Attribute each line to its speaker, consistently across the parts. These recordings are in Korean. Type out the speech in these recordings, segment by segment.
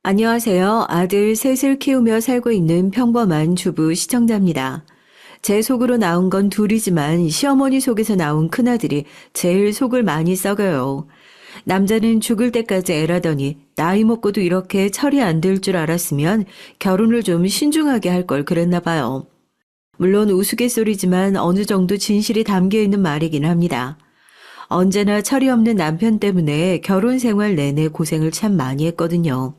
Speaker 1: 안녕하세요. 아들 셋을 키우며 살고 있는 평범한 주부 시청자입니다. 제 속으로 나온 건 둘이지만 시어머니 속에서 나온 큰아들이 제일 속을 많이 썩어요. 남자는 죽을 때까지 애라더니 나이 먹고도 이렇게 철이 안 들 줄 알았으면 결혼을 좀 신중하게 할 걸 그랬나 봐요. 물론 우스갯소리지만 어느 정도 진실이 담겨 있는 말이긴 합니다. 언제나 철이 없는 남편 때문에 결혼 생활 내내 고생을 참 많이 했거든요.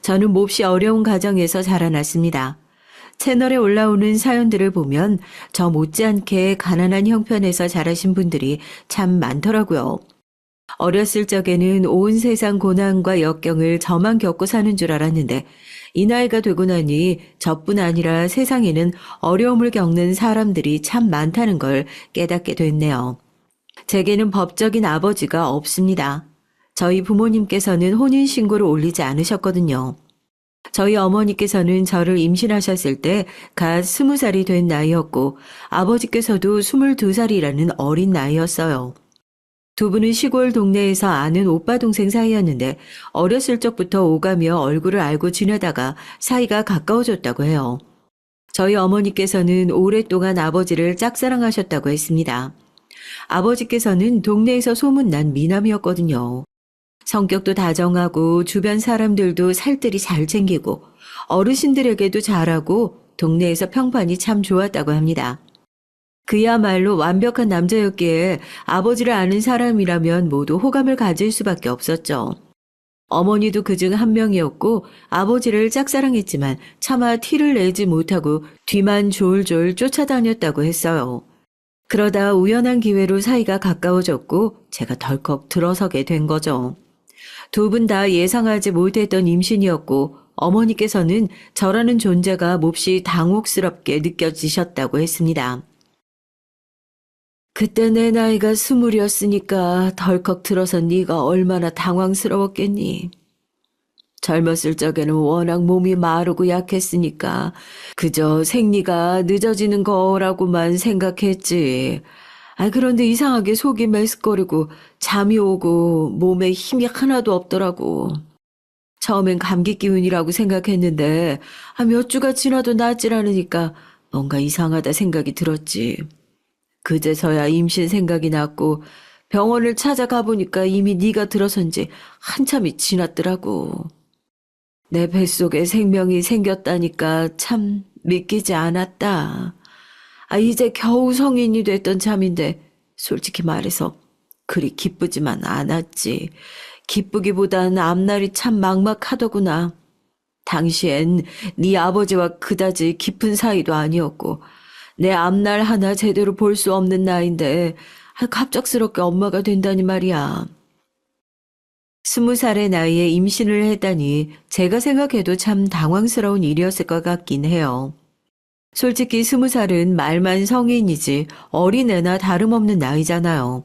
Speaker 1: 저는 몹시 어려운 가정에서 자라났습니다. 채널에 올라오는 사연들을 보면 저 못지않게 가난한 형편에서 자라신 분들이 참 많더라고요. 어렸을 적에는 온 세상 고난과 역경을 저만 겪고 사는 줄 알았는데 이 나이가 되고 나니 저뿐 아니라 세상에는 어려움을 겪는 사람들이 참 많다는 걸 깨닫게 됐네요. 제게는 법적인 아버지가 없습니다. 저희 부모님께서는 혼인신고를 올리지 않으셨거든요. 저희 어머니께서는 저를 임신하셨을 때 갓 20살이 된 나이였고 아버지께서도 22살이라는 어린 나이였어요. 두 분은 시골 동네에서 아는 오빠 동생 사이였는데 어렸을 적부터 오가며 얼굴을 알고 지내다가 사이가 가까워졌다고 해요. 저희 어머니께서는 오랫동안 아버지를 짝사랑하셨다고 했습니다. 아버지께서는 동네에서 소문난 미남이었거든요. 성격도 다정하고 주변 사람들도 살뜰히 잘 챙기고 어르신들에게도 잘하고 동네에서 평판이 참 좋았다고 합니다. 그야말로 완벽한 남자였기에 아버지를 아는 사람이라면 모두 호감을 가질 수밖에 없었죠. 어머니도 그중 한 명이었고 아버지를 짝사랑했지만 차마 티를 내지 못하고 뒤만 졸졸 쫓아다녔다고 했어요. 그러다 우연한 기회로 사이가 가까워졌고 제가 덜컥 들어서게 된 거죠. 두 분 다 예상하지 못했던 임신이었고 어머니께서는 저라는 존재가 몹시 당혹스럽게 느껴지셨다고 했습니다. 그때 내 나이가 20이었으니까 덜컥 들어서 네가 얼마나 당황스러웠겠니. 젊었을 적에는 워낙 몸이 마르고 약했으니까 그저 생리가 늦어지는 거라고만 생각했지. 그런데 이상하게 속이 메스꺼리고 잠이 오고 몸에 힘이 하나도 없더라고. 처음엔 감기 기운이라고 생각했는데 몇 주가 지나도 낫질 않으니까 뭔가 이상하다 생각이 들었지. 그제서야 임신 생각이 났고 병원을 찾아가 보니까 이미 네가 들어선 지 한참이 지났더라고. 내 뱃속에 생명이 생겼다니까 참 믿기지 않았다. 이제 겨우 성인이 됐던 참인데 솔직히 말해서 그리 기쁘지만 않았지. 기쁘기보단 앞날이 참 막막하더구나. 당시엔 네 아버지와 그다지 깊은 사이도 아니었고 내 앞날 하나 제대로 볼 수 없는 나이인데 갑작스럽게 엄마가 된다니 말이야. 20살의 나이에 임신을 했다니 제가 생각해도 참 당황스러운 일이었을 것 같긴 해요. 솔직히 20살은 말만 성인이지 어린애나 다름없는 나이잖아요.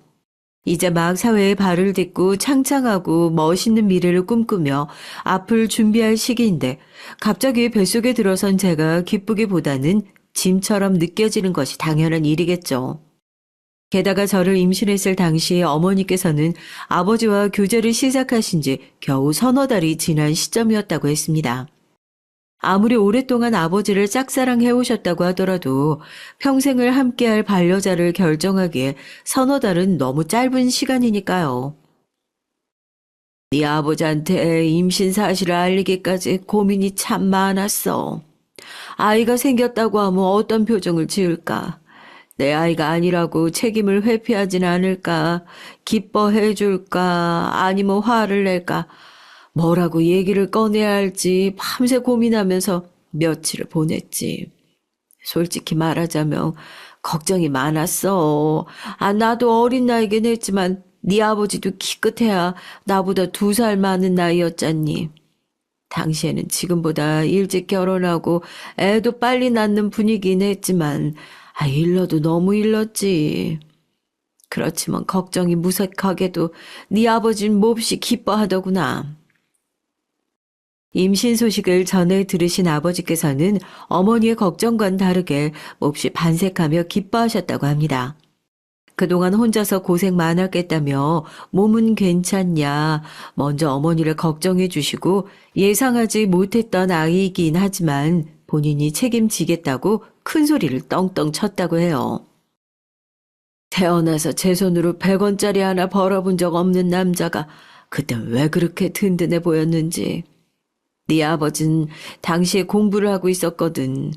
Speaker 1: 이제 막 사회에 발을 딛고 창창하고 멋있는 미래를 꿈꾸며 앞을 준비할 시기인데 갑자기 뱃속에 들어선 제가 기쁘기보다는 짐처럼 느껴지는 것이 당연한 일이겠죠. 게다가 저를 임신했을 당시 어머니께서는 아버지와 교제를 시작하신 지 겨우 서너 달이 지난 시점이었다고 했습니다. 아무리 오랫동안 아버지를 짝사랑해 오셨다고 하더라도 평생을 함께할 반려자를 결정하기에 서너 달은 너무 짧은 시간이니까요. 네 아버지한테 임신 사실을 알리기까지 고민이 참 많았어. 아이가 생겼다고 하면 어떤 표정을 지을까? 내 아이가 아니라고 책임을 회피하진 않을까? 기뻐해 줄까? 아니면 화를 낼까? 뭐라고 얘기를 꺼내야 할지 밤새 고민하면서 며칠을 보냈지. 솔직히 말하자면 걱정이 많았어. 나도 어린 나이긴 했지만 네 아버지도 기껏해야 나보다 2살 많은 나이였잖니. 당시에는 지금보다 일찍 결혼하고 애도 빨리 낳는 분위기긴 했지만 일러도 너무 일렀지. 그렇지만 걱정이 무색하게도 네 아버지는 몹시 기뻐하더구나. 임신 소식을 전해 들으신 아버지께서는 어머니의 걱정과는 다르게 몹시 반색하며 기뻐하셨다고 합니다. 그동안 혼자서 고생 많았겠다며 몸은 괜찮냐 먼저 어머니를 걱정해 주시고 예상하지 못했던 아이이긴 하지만 본인이 책임지겠다고 큰 소리를 떵떵 쳤다고 해요. 태어나서 제 손으로 100원짜리 하나 벌어본 적 없는 남자가 그땐 왜 그렇게 든든해 보였는지. 네 아버진 당시에 공부를 하고 있었거든.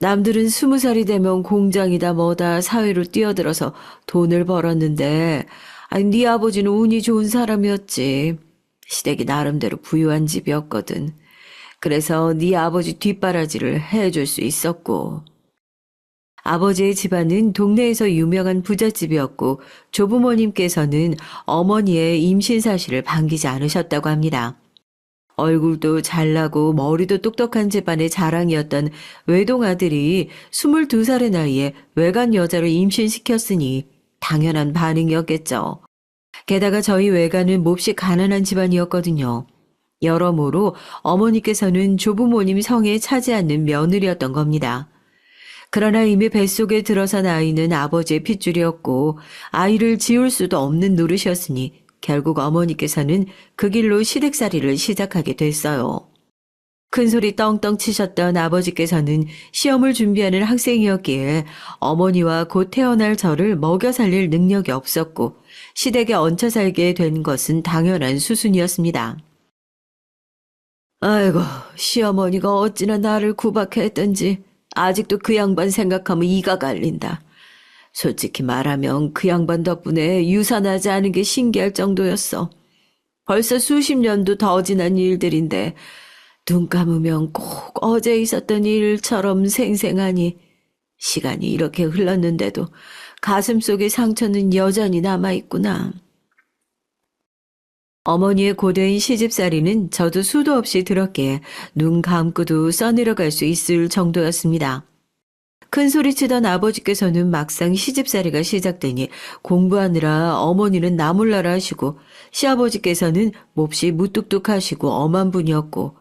Speaker 1: 남들은 20살이 되면 공장이다 뭐다 사회로 뛰어들어서 돈을 벌었는데 아니 네 아버지는 운이 좋은 사람이었지. 시댁이 나름대로 부유한 집이었거든. 그래서 네 아버지 뒷바라지를 해줄 수 있었고. 아버지의 집안은 동네에서 유명한 부잣집이었고 조부모님께서는 어머니의 임신 사실을 반기지 않으셨다고 합니다. 얼굴도 잘나고 머리도 똑똑한 집안의 자랑이었던 외동아들이 22살의 나이에 외간 여자를 임신시켰으니 당연한 반응이었겠죠. 게다가 저희 외가는 몹시 가난한 집안이었거든요. 여러모로 어머니께서는 조부모님 성에 차지 않는 며느리였던 겁니다. 그러나 이미 뱃속에 들어선 아이는 아버지의 핏줄이었고 아이를 지울 수도 없는 노릇이었으니 결국 어머니께서는 그 길로 시댁살이를 시작하게 됐어요. 큰소리 떵떵 치셨던 아버지께서는 시험을 준비하는 학생이었기에 어머니와 곧 태어날 저를 먹여 살릴 능력이 없었고 시댁에 얹혀 살게 된 것은 당연한 수순이었습니다. 아이고, 시어머니가 어찌나 나를 구박했던지 아직도 그 양반 생각하면 이가 갈린다. 솔직히 말하면 그 양반 덕분에 유산하지 않은 게 신기할 정도였어. 벌써 수십 년도 더 지난 일들인데 눈 감으면 꼭 어제 있었던 일처럼 생생하니 시간이 이렇게 흘렀는데도 가슴속의 상처는 여전히 남아있구나. 어머니의 고된 시집살이는 저도 수도 없이 들었기에 눈 감고도 써내려갈 수 있을 정도였습니다. 큰 소리치던 아버지께서는 막상 시집살이가 시작되니 공부하느라 어머니는 나몰라라 하시고 시아버지께서는 몹시 무뚝뚝하시고 엄한 분이었고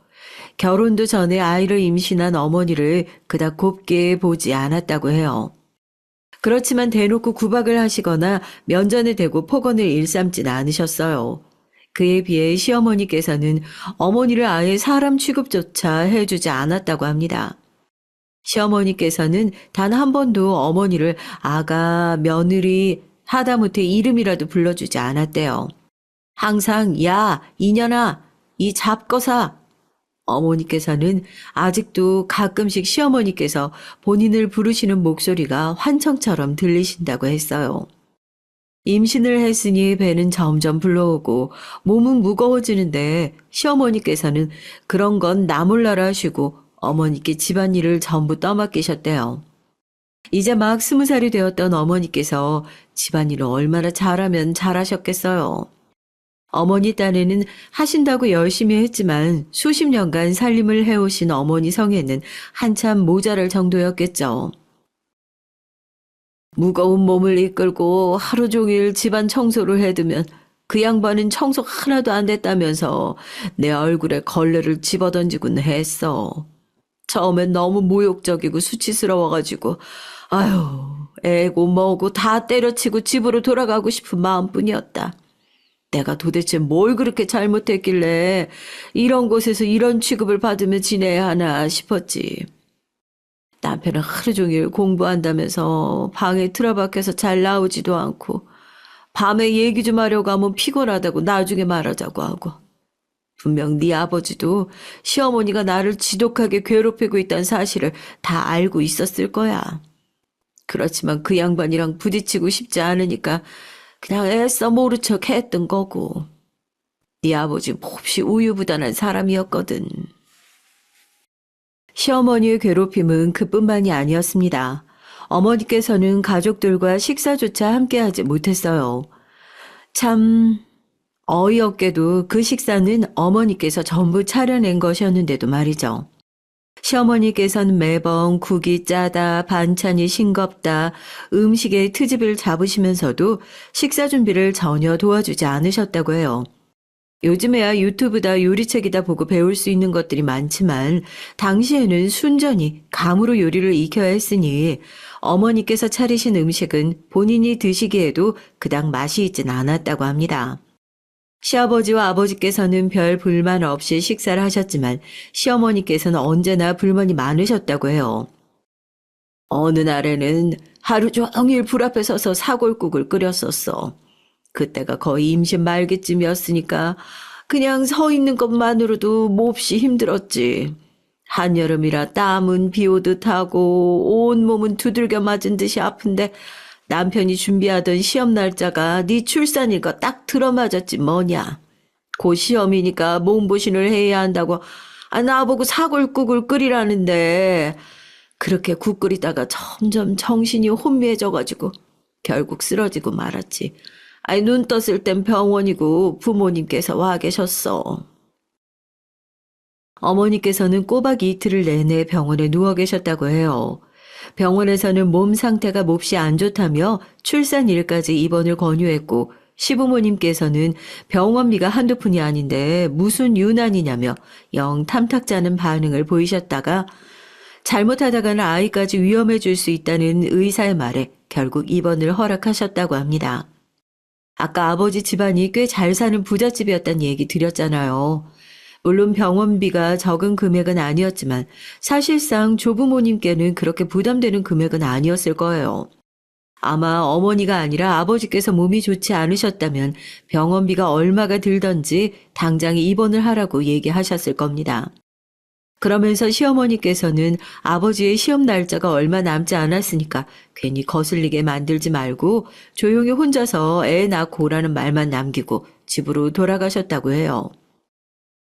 Speaker 1: 결혼도 전에 아이를 임신한 어머니를 그닥 곱게 보지 않았다고 해요. 그렇지만 대놓고 구박을 하시거나 면전에 대고 폭언을 일삼진 않으셨어요. 그에 비해 시어머니께서는 어머니를 아예 사람 취급조차 해주지 않았다고 합니다. 시어머니께서는 단 한 번도 어머니를 아가, 며느리, 하다못해 이름이라도 불러주지 않았대요. 항상 야, 이년아, 이 잡거사. 어머니께서는 아직도 가끔씩 시어머니께서 본인을 부르시는 목소리가 환청처럼 들리신다고 했어요. 임신을 했으니 배는 점점 불러오고 몸은 무거워지는데 시어머니께서는 그런 건 나 몰라라 하시고 어머니께 집안일을 전부 떠맡기셨대요. 이제 막 20살이 되었던 어머니께서 집안일을 얼마나 잘하면 잘하셨겠어요. 어머니 딴에는 하신다고 열심히 했지만 수십 년간 살림을 해오신 어머니 성에는 한참 모자랄 정도였겠죠. 무거운 몸을 이끌고 하루 종일 집안 청소를 해두면 그 양반은 청소 하나도 안 됐다면서 내 얼굴에 걸레를 집어던지곤 했어. 처음엔 너무 모욕적이고 수치스러워가지고 아유 애고 뭐고 다 때려치고 집으로 돌아가고 싶은 마음뿐이었다. 내가 도대체 뭘 그렇게 잘못했길래 이런 곳에서 이런 취급을 받으며 지내야 하나 싶었지. 남편은 하루 종일 공부한다면서 방에 틀어박혀서 잘 나오지도 않고 밤에 얘기 좀 하려고 하면 피곤하다고 나중에 말하자고 하고 분명 네 아버지도 시어머니가 나를 지독하게 괴롭히고 있다는 사실을 다 알고 있었을 거야. 그렇지만 그 양반이랑 부딪히고 싶지 않으니까 그냥 애써 모른 척 했던 거고 네 아버지 몹시 우유부단한 사람이었거든. 시어머니의 괴롭힘은 그뿐만이 아니었습니다. 어머니께서는 가족들과 식사조차 함께하지 못했어요. 참 어이없게도 그 식사는 어머니께서 전부 차려낸 것이었는데도 말이죠. 시어머니께서는 매번 국이 짜다, 반찬이 싱겁다, 음식에 트집을 잡으시면서도 식사 준비를 전혀 도와주지 않으셨다고 해요. 요즘에야 유튜브다 요리책이다 보고 배울 수 있는 것들이 많지만 당시에는 순전히 감으로 요리를 익혀야 했으니 어머니께서 차리신 음식은 본인이 드시기에도 그닥 맛이 있진 않았다고 합니다. 시아버지와 아버지께서는 별 불만 없이 식사를 하셨지만 시어머니께서는 언제나 불만이 많으셨다고 해요. 어느 날에는 하루 종일 불 앞에 서서 사골국을 끓였었어. 그때가 거의 임신 말기쯤이었으니까 그냥 서 있는 것만으로도 몹시 힘들었지. 한여름이라 땀은 비 오듯 하고 온몸은 두들겨 맞은 듯이 아픈데 남편이 준비하던 시험 날짜가 네 출산일과 딱 들어맞았지 뭐냐. 곧 시험이니까 몸보신을 해야 한다고 나보고 사골국을 끓이라는데 그렇게 국 끓이다가 점점 정신이 혼미해져가지고 결국 쓰러지고 말았지. 눈 떴을 땐 병원이고 부모님께서 와 계셨어. 어머니께서는 꼬박 이틀을 내내 병원에 누워 계셨다고 해요. 병원에서는 몸 상태가 몹시 안 좋다며 출산일까지 입원을 권유했고 시부모님께서는 병원비가 한두 푼이 아닌데 무슨 유난이냐며 영 탐탁지 않은 반응을 보이셨다가 잘못하다가는 아이까지 위험해질 수 있다는 의사의 말에 결국 입원을 허락하셨다고 합니다. 아까 아버지 집안이 꽤 잘 사는 부잣집이었단 얘기 드렸잖아요. 물론 병원비가 적은 금액은 아니었지만 사실상 조부모님께는 그렇게 부담되는 금액은 아니었을 거예요. 아마 어머니가 아니라 아버지께서 몸이 좋지 않으셨다면 병원비가 얼마가 들던지 당장 입원을 하라고 얘기하셨을 겁니다. 그러면서 시어머니께서는 아버지의 시험 날짜가 얼마 남지 않았으니까 괜히 거슬리게 만들지 말고 조용히 혼자서 애 낳고 오라는 말만 남기고 집으로 돌아가셨다고 해요.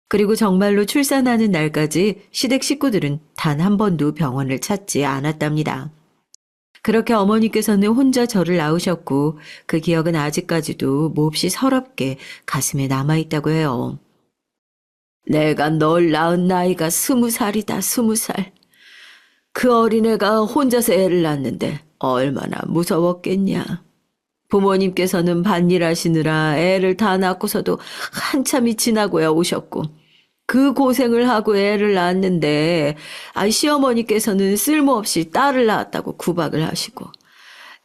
Speaker 1: 그리고 정말로 출산하는 날까지 시댁 식구들은 단 한 번도 병원을 찾지 않았답니다. 그렇게 어머니께서는 혼자 저를 낳으셨고 그 기억은 아직까지도 몹시 서럽게 가슴에 남아있다고 해요. 내가 널 낳은 나이가 20살이다, 20살. 그 어린애가 혼자서 애를 낳는데 얼마나 무서웠겠냐. 부모님께서는 밭일 하시느라 애를 다 낳고서도 한참이 지나고야 오셨고 그 고생을 하고 애를 낳았는데 시어머니께서는 쓸모없이 딸을 낳았다고 구박을 하시고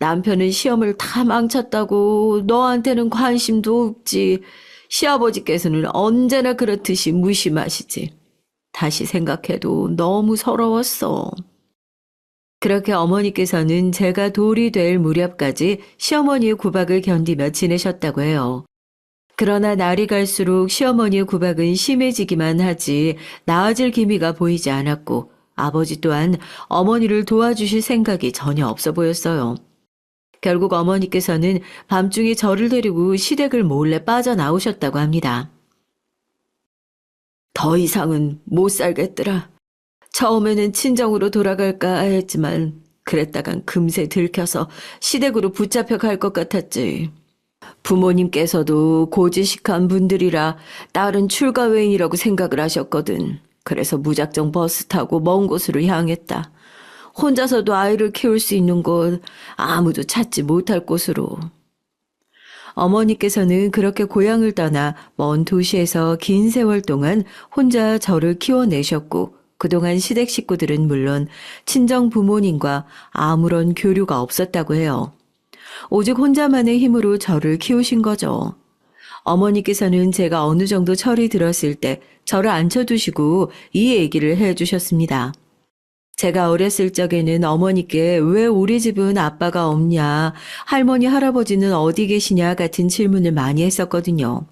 Speaker 1: 남편은 시험을 다 망쳤다고 너한테는 관심도 없지. 시아버지께서는 언제나 그렇듯이 무심하시지. 다시 생각해도 너무 서러웠어. 그렇게 어머니께서는 제가 돌이 될 무렵까지 시어머니의 구박을 견디며 지내셨다고 해요. 그러나 날이 갈수록 시어머니의 구박은 심해지기만 하지 나아질 기미가 보이지 않았고 아버지 또한 어머니를 도와주실 생각이 전혀 없어 보였어요. 결국 어머니께서는 밤중에 저를 데리고 시댁을 몰래 빠져나오셨다고 합니다. 더 이상은 못 살겠더라. 처음에는 친정으로 돌아갈까 했지만 그랬다간 금세 들켜서 시댁으로 붙잡혀 갈 것 같았지. 부모님께서도 고지식한 분들이라 딸은 출가회인이라고 생각을 하셨거든. 그래서 무작정 버스 타고 먼 곳으로 향했다. 혼자서도 아이를 키울 수 있는 곳, 아무도 찾지 못할 곳으로. 어머니께서는 그렇게 고향을 떠나 먼 도시에서 긴 세월 동안 혼자 저를 키워내셨고 그동안 시댁 식구들은 물론 친정 부모님과 아무런 교류가 없었다고 해요. 오직 혼자만의 힘으로 저를 키우신 거죠. 어머니께서는 제가 어느 정도 철이 들었을 때 저를 앉혀두시고 이 얘기를 해주셨습니다. 제가 어렸을 적에는 어머니께 왜 우리 집은 아빠가 없냐, 할머니, 할아버지는 어디 계시냐 같은 질문을 많이 했었거든요.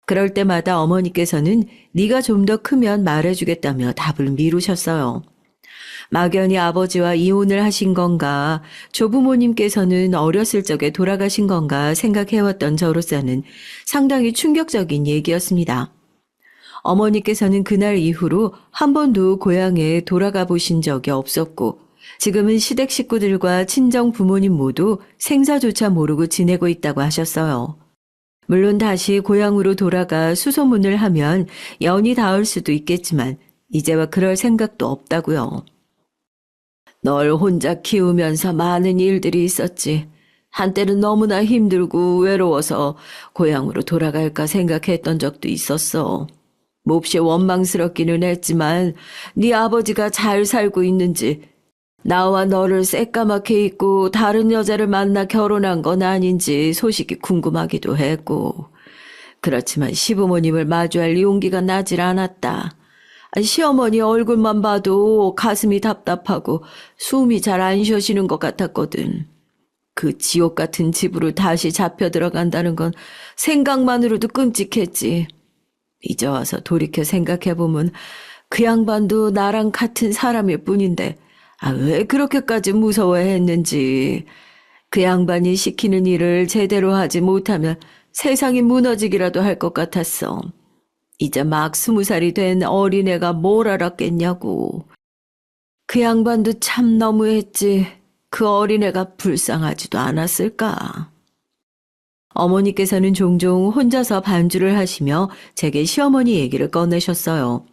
Speaker 1: 그럴 때마다 어머니께서는 네가 좀 더 크면 말해주겠다며 답을 미루셨어요. 막연히 아버지와 이혼을 하신 건가, 조부모님께서는 어렸을 적에 돌아가신 건가 생각해왔던 저로서는 상당히 충격적인 얘기였습니다. 어머니께서는 그날 이후로 한 번도 고향에 돌아가 보신 적이 없었고 지금은 시댁 식구들과 친정 부모님 모두 생사조차 모르고 지내고 있다고 하셨어요. 물론 다시 고향으로 돌아가 수소문을 하면 연이 닿을 수도 있겠지만 이제와 그럴 생각도 없다고요. 널 혼자 키우면서 많은 일들이 있었지. 한때는 너무나 힘들고 외로워서 고향으로 돌아갈까 생각했던 적도 있었어. 몹시 원망스럽기는 했지만 네 아버지가 잘 살고 있는지, 나와 너를 새까맣게 잊고 다른 여자를 만나 결혼한 건 아닌지 소식이 궁금하기도 했고, 그렇지만 시부모님을 마주할 용기가 나질 않았다. 시어머니 얼굴만 봐도 가슴이 답답하고 숨이 잘 안 쉬어지는 것 같았거든. 그 지옥 같은 집으로 다시 잡혀 들어간다는 건 생각만으로도 끔찍했지. 이제 와서 돌이켜 생각해보면 그 양반도 나랑 같은 사람일 뿐인데 왜 그렇게까지 무서워했는지. 그 양반이 시키는 일을 제대로 하지 못하면 세상이 무너지기라도 할 것 같았어. 이제 막 20살이 된 어린애가 뭘 알았겠냐고. 그 양반도 참 너무했지. 그 어린애가 불쌍하지도 않았을까. 어머니께서는 종종 혼자서 반주를 하시며 제게 시어머니 얘기를 꺼내셨어요.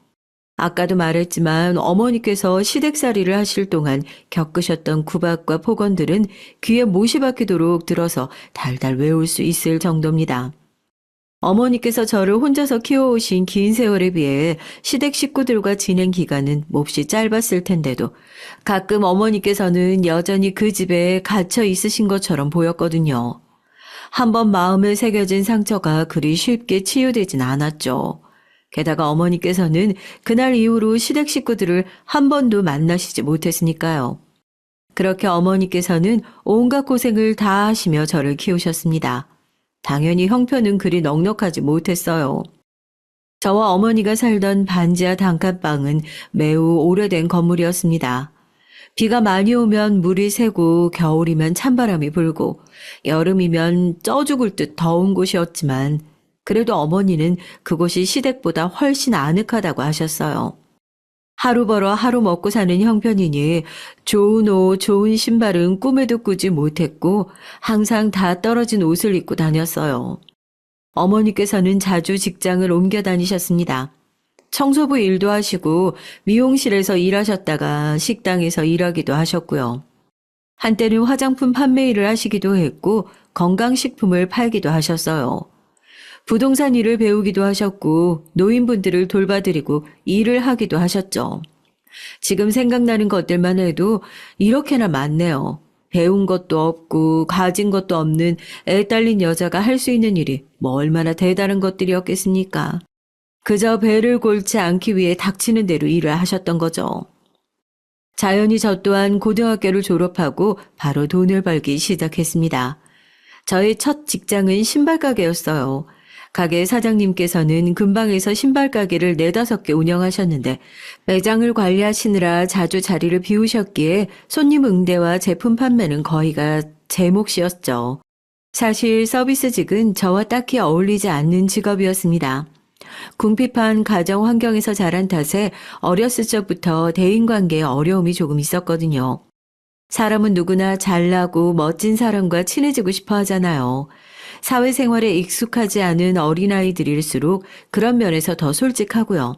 Speaker 1: 아까도 말했지만 어머니께서 시댁살이를 하실 동안 겪으셨던 구박과 폭언들은 귀에 못이 박히도록 들어서 달달 외울 수 있을 정도입니다. 어머니께서 저를 혼자서 키워오신 긴 세월에 비해 시댁 식구들과 지낸 기간은 몹시 짧았을 텐데도 가끔 어머니께서는 여전히 그 집에 갇혀 있으신 것처럼 보였거든요. 한번 마음에 새겨진 상처가 그리 쉽게 치유되진 않았죠. 게다가 어머니께서는 그날 이후로 시댁 식구들을 한 번도 만나시지 못했으니까요. 그렇게 어머니께서는 온갖 고생을 다 하시며 저를 키우셨습니다. 당연히 형편은 그리 넉넉하지 못했어요. 저와 어머니가 살던 반지하 단칸방은 매우 오래된 건물이었습니다. 비가 많이 오면 물이 새고 겨울이면 찬바람이 불고 여름이면 쪄 죽을 듯 더운 곳이었지만 그래도 어머니는 그곳이 시댁보다 훨씬 아늑하다고 하셨어요. 하루 벌어 하루 먹고 사는 형편이니 좋은 옷, 좋은 신발은 꿈에도 꾸지 못했고 항상 다 떨어진 옷을 입고 다녔어요. 어머니께서는 자주 직장을 옮겨 다니셨습니다. 청소부 일도 하시고 미용실에서 일하셨다가 식당에서 일하기도 하셨고요. 한때는 화장품 판매 일을 하시기도 했고 건강식품을 팔기도 하셨어요. 부동산 일을 배우기도 하셨고 노인분들을 돌봐드리고 일을 하기도 하셨죠. 지금 생각나는 것들만 해도 이렇게나 많네요. 배운 것도 없고 가진 것도 없는 애 딸린 여자가 할 수 있는 일이 뭐 얼마나 대단한 것들이었겠습니까? 그저 배를 골지 않기 위해 닥치는 대로 일을 하셨던 거죠. 자연히 저 또한 고등학교를 졸업하고 바로 돈을 벌기 시작했습니다. 저의 첫 직장은 신발 가게였어요. 가게 사장님께서는 근방에서 신발 가게를 4-5개 운영하셨는데 매장을 관리하시느라 자주 자리를 비우셨기에 손님 응대와 제품 판매는 거의가 제 몫이었죠. 사실 서비스직은 저와 딱히 어울리지 않는 직업이었습니다. 궁핍한 가정 환경에서 자란 탓에 어렸을 적부터 대인관계에 어려움이 조금 있었거든요. 사람은 누구나 잘나고 멋진 사람과 친해지고 싶어 하잖아요. 사회생활에 익숙하지 않은 어린아이들일수록 그런 면에서 더 솔직하고요.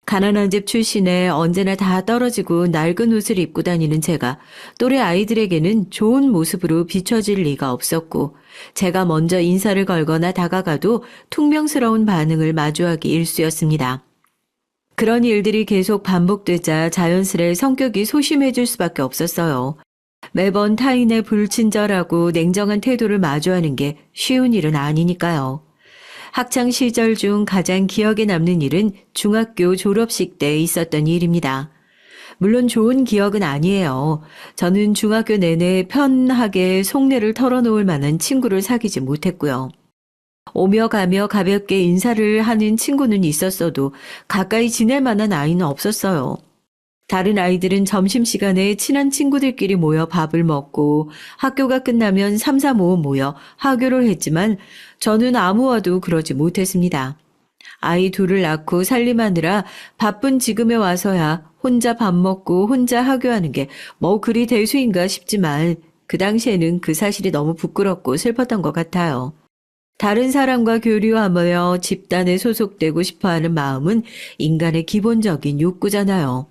Speaker 1: 가난한 집 출신에 언제나 다 떨어지고 낡은 옷을 입고 다니는 제가 또래 아이들에게는 좋은 모습으로 비춰질 리가 없었고 제가 먼저 인사를 걸거나 다가가도 퉁명스러운 반응을 마주하기 일쑤였습니다. 그런 일들이 계속 반복되자 자연스레 성격이 소심해질 수밖에 없었어요. 매번 타인의 불친절하고 냉정한 태도를 마주하는 게 쉬운 일은 아니니까요. 학창 시절 중 가장 기억에 남는 일은 중학교 졸업식 때 있었던 일입니다. 물론 좋은 기억은 아니에요. 저는 중학교 내내 편하게 속내를 털어놓을 만한 친구를 사귀지 못했고요. 오며 가며 가볍게 인사를 하는 친구는 있었어도 가까이 지낼 만한 아이는 없었어요. 다른 아이들은 점심시간에 친한 친구들끼리 모여 밥을 먹고 학교가 끝나면 3, 4, 5 모여 하교를 했지만 저는 아무와도 그러지 못했습니다. 아이 둘을 낳고 살림하느라 바쁜 지금에 와서야 혼자 밥 먹고 혼자 하교하는 게 뭐 그리 대수인가 싶지만 그 당시에는 그 사실이 너무 부끄럽고 슬펐던 것 같아요. 다른 사람과 교류하며 집단에 소속되고 싶어하는 마음은 인간의 기본적인 욕구잖아요.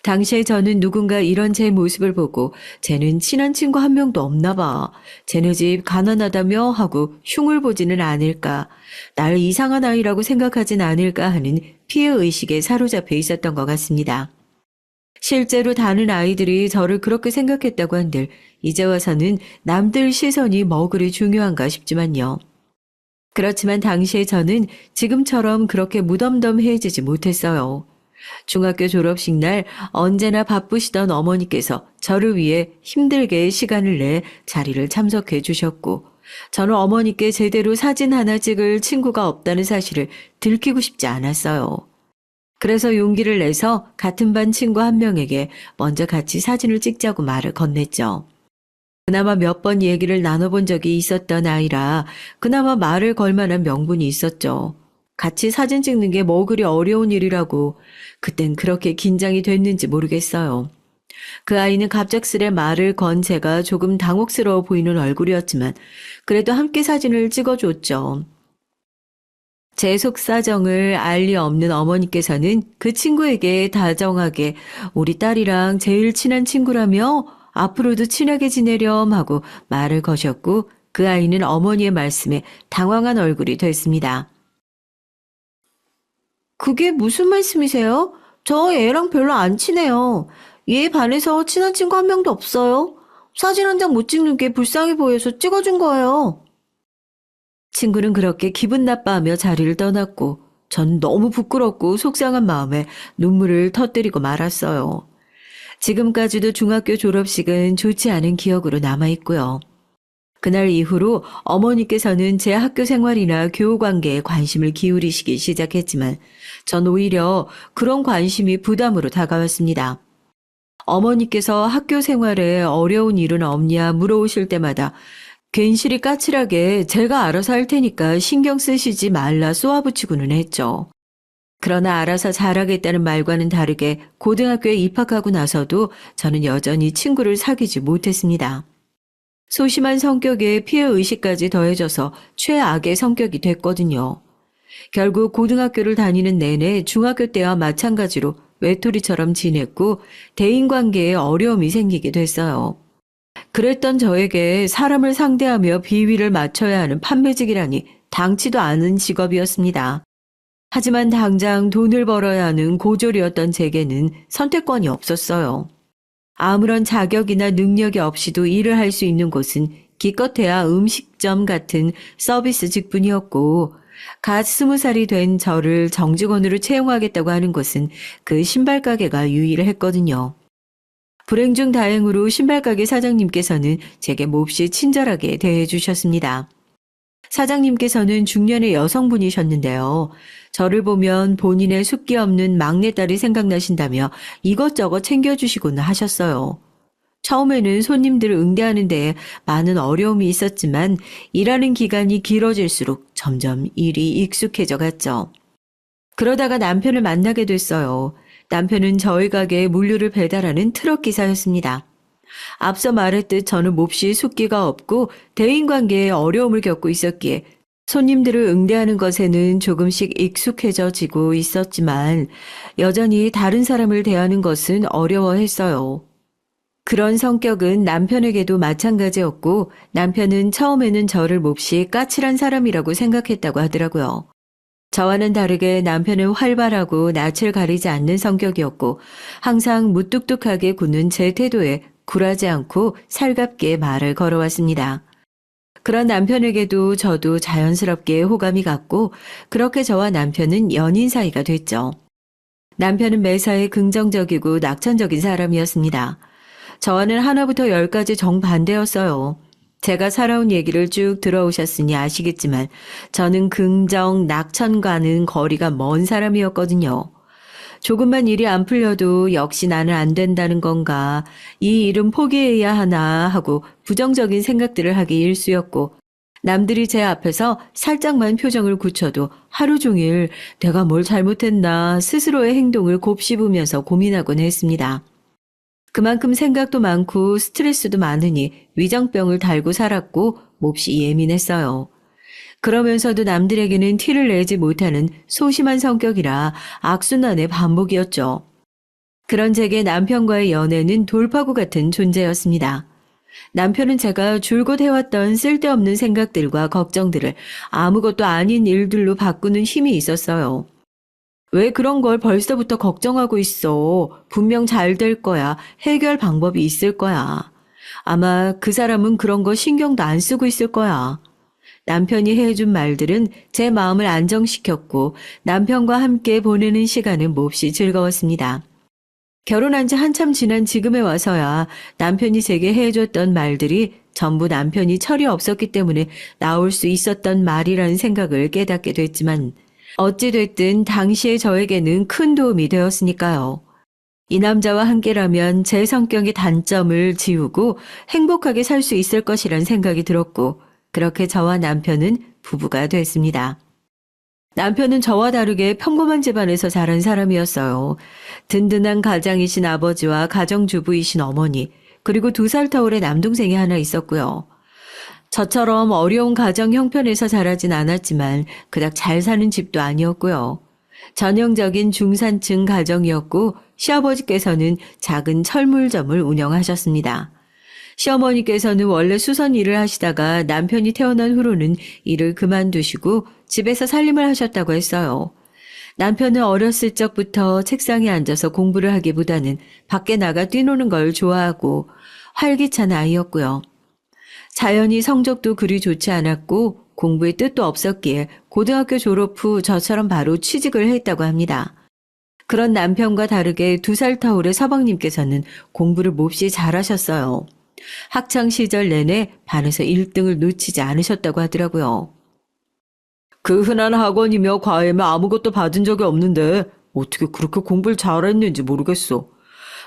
Speaker 1: 당시에 저는 누군가 이런 제 모습을 보고 쟤는 친한 친구 한 명도 없나 봐. 쟤네 집 가난하다며 하고 흉을 보지는 않을까. 날 이상한 아이라고 생각하진 않을까 하는 피해의식에 사로잡혀 있었던 것 같습니다. 실제로 다른 아이들이 저를 그렇게 생각했다고 한들 이제 와서는 남들 시선이 뭐 그리 중요한가 싶지만요. 그렇지만 당시에 저는 지금처럼 그렇게 무덤덤해지지 못했어요. 중학교 졸업식 날 언제나 바쁘시던 어머니께서 저를 위해 힘들게 시간을 내 자리를 참석해 주셨고, 저는 어머니께 제대로 사진 하나 찍을 친구가 없다는 사실을 들키고 싶지 않았어요. 그래서 용기를 내서 같은 반 친구 한 명에게 먼저 같이 사진을 찍자고 말을 건넸죠. 그나마 몇 번 얘기를 나눠본 적이 있었던 아이라 그나마 말을 걸 만한 명분이 있었죠. 같이 사진 찍는 게 뭐 그리 어려운 일이라고. 그땐 그렇게 긴장이 됐는지 모르겠어요. 그 아이는 갑작스레 말을 건 제가 조금 당혹스러워 보이는 얼굴이었지만 그래도 함께 사진을 찍어줬죠. 제 속사정을 알 리 없는 어머니께서는 그 친구에게 다정하게 우리 딸이랑 제일 친한 친구라며 앞으로도 친하게 지내렴 하고 말을 거셨고, 그 아이는 어머니의 말씀에 당황한 얼굴이 됐습니다. 그게 무슨 말씀이세요? 저 애랑 별로 안 친해요. 얘 반에서 친한 친구 한 명도 없어요. 사진 한 장 못 찍는 게 불쌍해 보여서 찍어준 거예요. 친구는 그렇게 기분 나빠하며 자리를 떠났고 전 너무 부끄럽고 속상한 마음에 눈물을 터뜨리고 말았어요. 지금까지도 중학교 졸업식은 좋지 않은 기억으로 남아있고요. 그날 이후로 어머니께서는 제 학교 생활이나 교우 관계에 관심을 기울이시기 시작했지만 전 오히려 그런 관심이 부담으로 다가왔습니다. 어머니께서 학교 생활에 어려운 일은 없냐 물어오실 때마다 괜시리 까칠하게 제가 알아서 할 테니까 신경 쓰시지 말라 쏘아붙이고는 했죠. 그러나 알아서 잘하겠다는 말과는 다르게 고등학교에 입학하고 나서도 저는 여전히 친구를 사귀지 못했습니다. 소심한 성격에 피해의식까지 더해져서 최악의 성격이 됐거든요. 결국 고등학교를 다니는 내내 중학교 때와 마찬가지로 외톨이처럼 지냈고 대인관계에 어려움이 생기게 됐어요. 그랬던 저에게 사람을 상대하며 비위를 맞춰야 하는 판매직이라니 당치도 않은 직업이었습니다. 하지만 당장 돈을 벌어야 하는 고졸이었던 제게는 선택권이 없었어요. 아무런 자격이나 능력이 없이도 일을 할 수 있는 곳은 기껏해야 음식점 같은 서비스 직분이었고, 갓 20살이 된 저를 정직원으로 채용하겠다고 하는 곳은 그 신발가게가 유일했거든요. 불행 중 다행으로 신발가게 사장님께서는 제게 몹시 친절하게 대해주셨습니다. 사장님께서는 중년의 여성분이셨는데요. 저를 보면 본인의 숫기 없는 막내딸이 생각나신다며 이것저것 챙겨주시곤 하셨어요. 처음에는 손님들을 응대하는 데에 많은 어려움이 있었지만 일하는 기간이 길어질수록 점점 일이 익숙해져 갔죠. 그러다가 남편을 만나게 됐어요. 남편은 저희 가게에 물류를 배달하는 트럭 기사였습니다. 앞서 말했듯 저는 몹시 숫기가 없고 대인관계에 어려움을 겪고 있었기에 손님들을 응대하는 것에는 조금씩 익숙해져지고 있었지만 여전히 다른 사람을 대하는 것은 어려워했어요. 그런 성격은 남편에게도 마찬가지였고 남편은 처음에는 저를 몹시 까칠한 사람이라고 생각했다고 하더라고요. 저와는 다르게 남편은 활발하고 낯을 가리지 않는 성격이었고 항상 무뚝뚝하게 굳는 제 태도에 굴하지 않고 살갑게 말을 걸어왔습니다. 그런 남편에게도 저도 자연스럽게 호감이 갔고 그렇게 저와 남편은 연인 사이가 됐죠. 남편은 매사에 긍정적이고 낙천적인 사람이었습니다. 저와는 하나부터 열까지 정반대였어요. 제가 살아온 얘기를 쭉 들어오셨으니 아시겠지만 저는 긍정, 낙천과는 거리가 먼 사람이었거든요. 조금만 일이 안 풀려도 역시 나는 안 된다는 건가, 이 일은 포기해야 하나 하고 부정적인 생각들을 하기 일쑤였고 남들이 제 앞에서 살짝만 표정을 굳혀도 하루 종일 내가 뭘 잘못했나 스스로의 행동을 곱씹으면서 고민하곤 했습니다. 그만큼 생각도 많고 스트레스도 많으니 위장병을 달고 살았고 몹시 예민했어요. 그러면서도 남들에게는 티를 내지 못하는 소심한 성격이라 악순환의 반복이었죠. 그런 제게 남편과의 연애는 돌파구 같은 존재였습니다. 남편은 제가 줄곧 해왔던 쓸데없는 생각들과 걱정들을 아무것도 아닌 일들로 바꾸는 힘이 있었어요. 왜 그런 걸 벌써부터 걱정하고 있어? 분명 잘 될 거야. 해결 방법이 있을 거야. 아마 그 사람은 그런 거 신경도 안 쓰고 있을 거야. 남편이 해준 말들은 제 마음을 안정시켰고 남편과 함께 보내는 시간은 몹시 즐거웠습니다. 결혼한 지 한참 지난 지금에 와서야 남편이 제게 해줬던 말들이 전부 남편이 철이 없었기 때문에 나올 수 있었던 말이라는 생각을 깨닫게 됐지만 어찌됐든 당시에 저에게는 큰 도움이 되었으니까요. 이 남자와 함께라면 제 성격의 단점을 지우고 행복하게 살 수 있을 것이란 생각이 들었고 그렇게 저와 남편은 부부가 됐습니다. 남편은 저와 다르게 평범한 집안에서 자란 사람이었어요. 든든한 가장이신 아버지와 가정주부이신 어머니, 그리고 2살 터울의 남동생이 하나 있었고요. 저처럼 어려운 가정 형편에서 자라진 않았지만 그닥 잘 사는 집도 아니었고요. 전형적인 중산층 가정이었고 시아버지께서는 작은 철물점을 운영하셨습니다. 시어머니께서는 원래 수선 일을 하시다가 남편이 태어난 후로는 일을 그만두시고 집에서 살림을 하셨다고 했어요. 남편은 어렸을 적부터 책상에 앉아서 공부를 하기보다는 밖에 나가 뛰노는 걸 좋아하고 활기찬 아이였고요. 자연히 성적도 그리 좋지 않았고 공부에 뜻도 없었기에 고등학교 졸업 후 저처럼 바로 취직을 했다고 합니다. 그런 남편과 다르게 2살 터울의 서방님께서는 공부를 몹시 잘하셨어요. 학창 시절 내내 반에서 1등을 놓치지 않으셨다고 하더라고요. 그 흔한 학원이며 과외며 아무것도 받은 적이 없는데 어떻게 그렇게 공부를 잘했는지 모르겠어.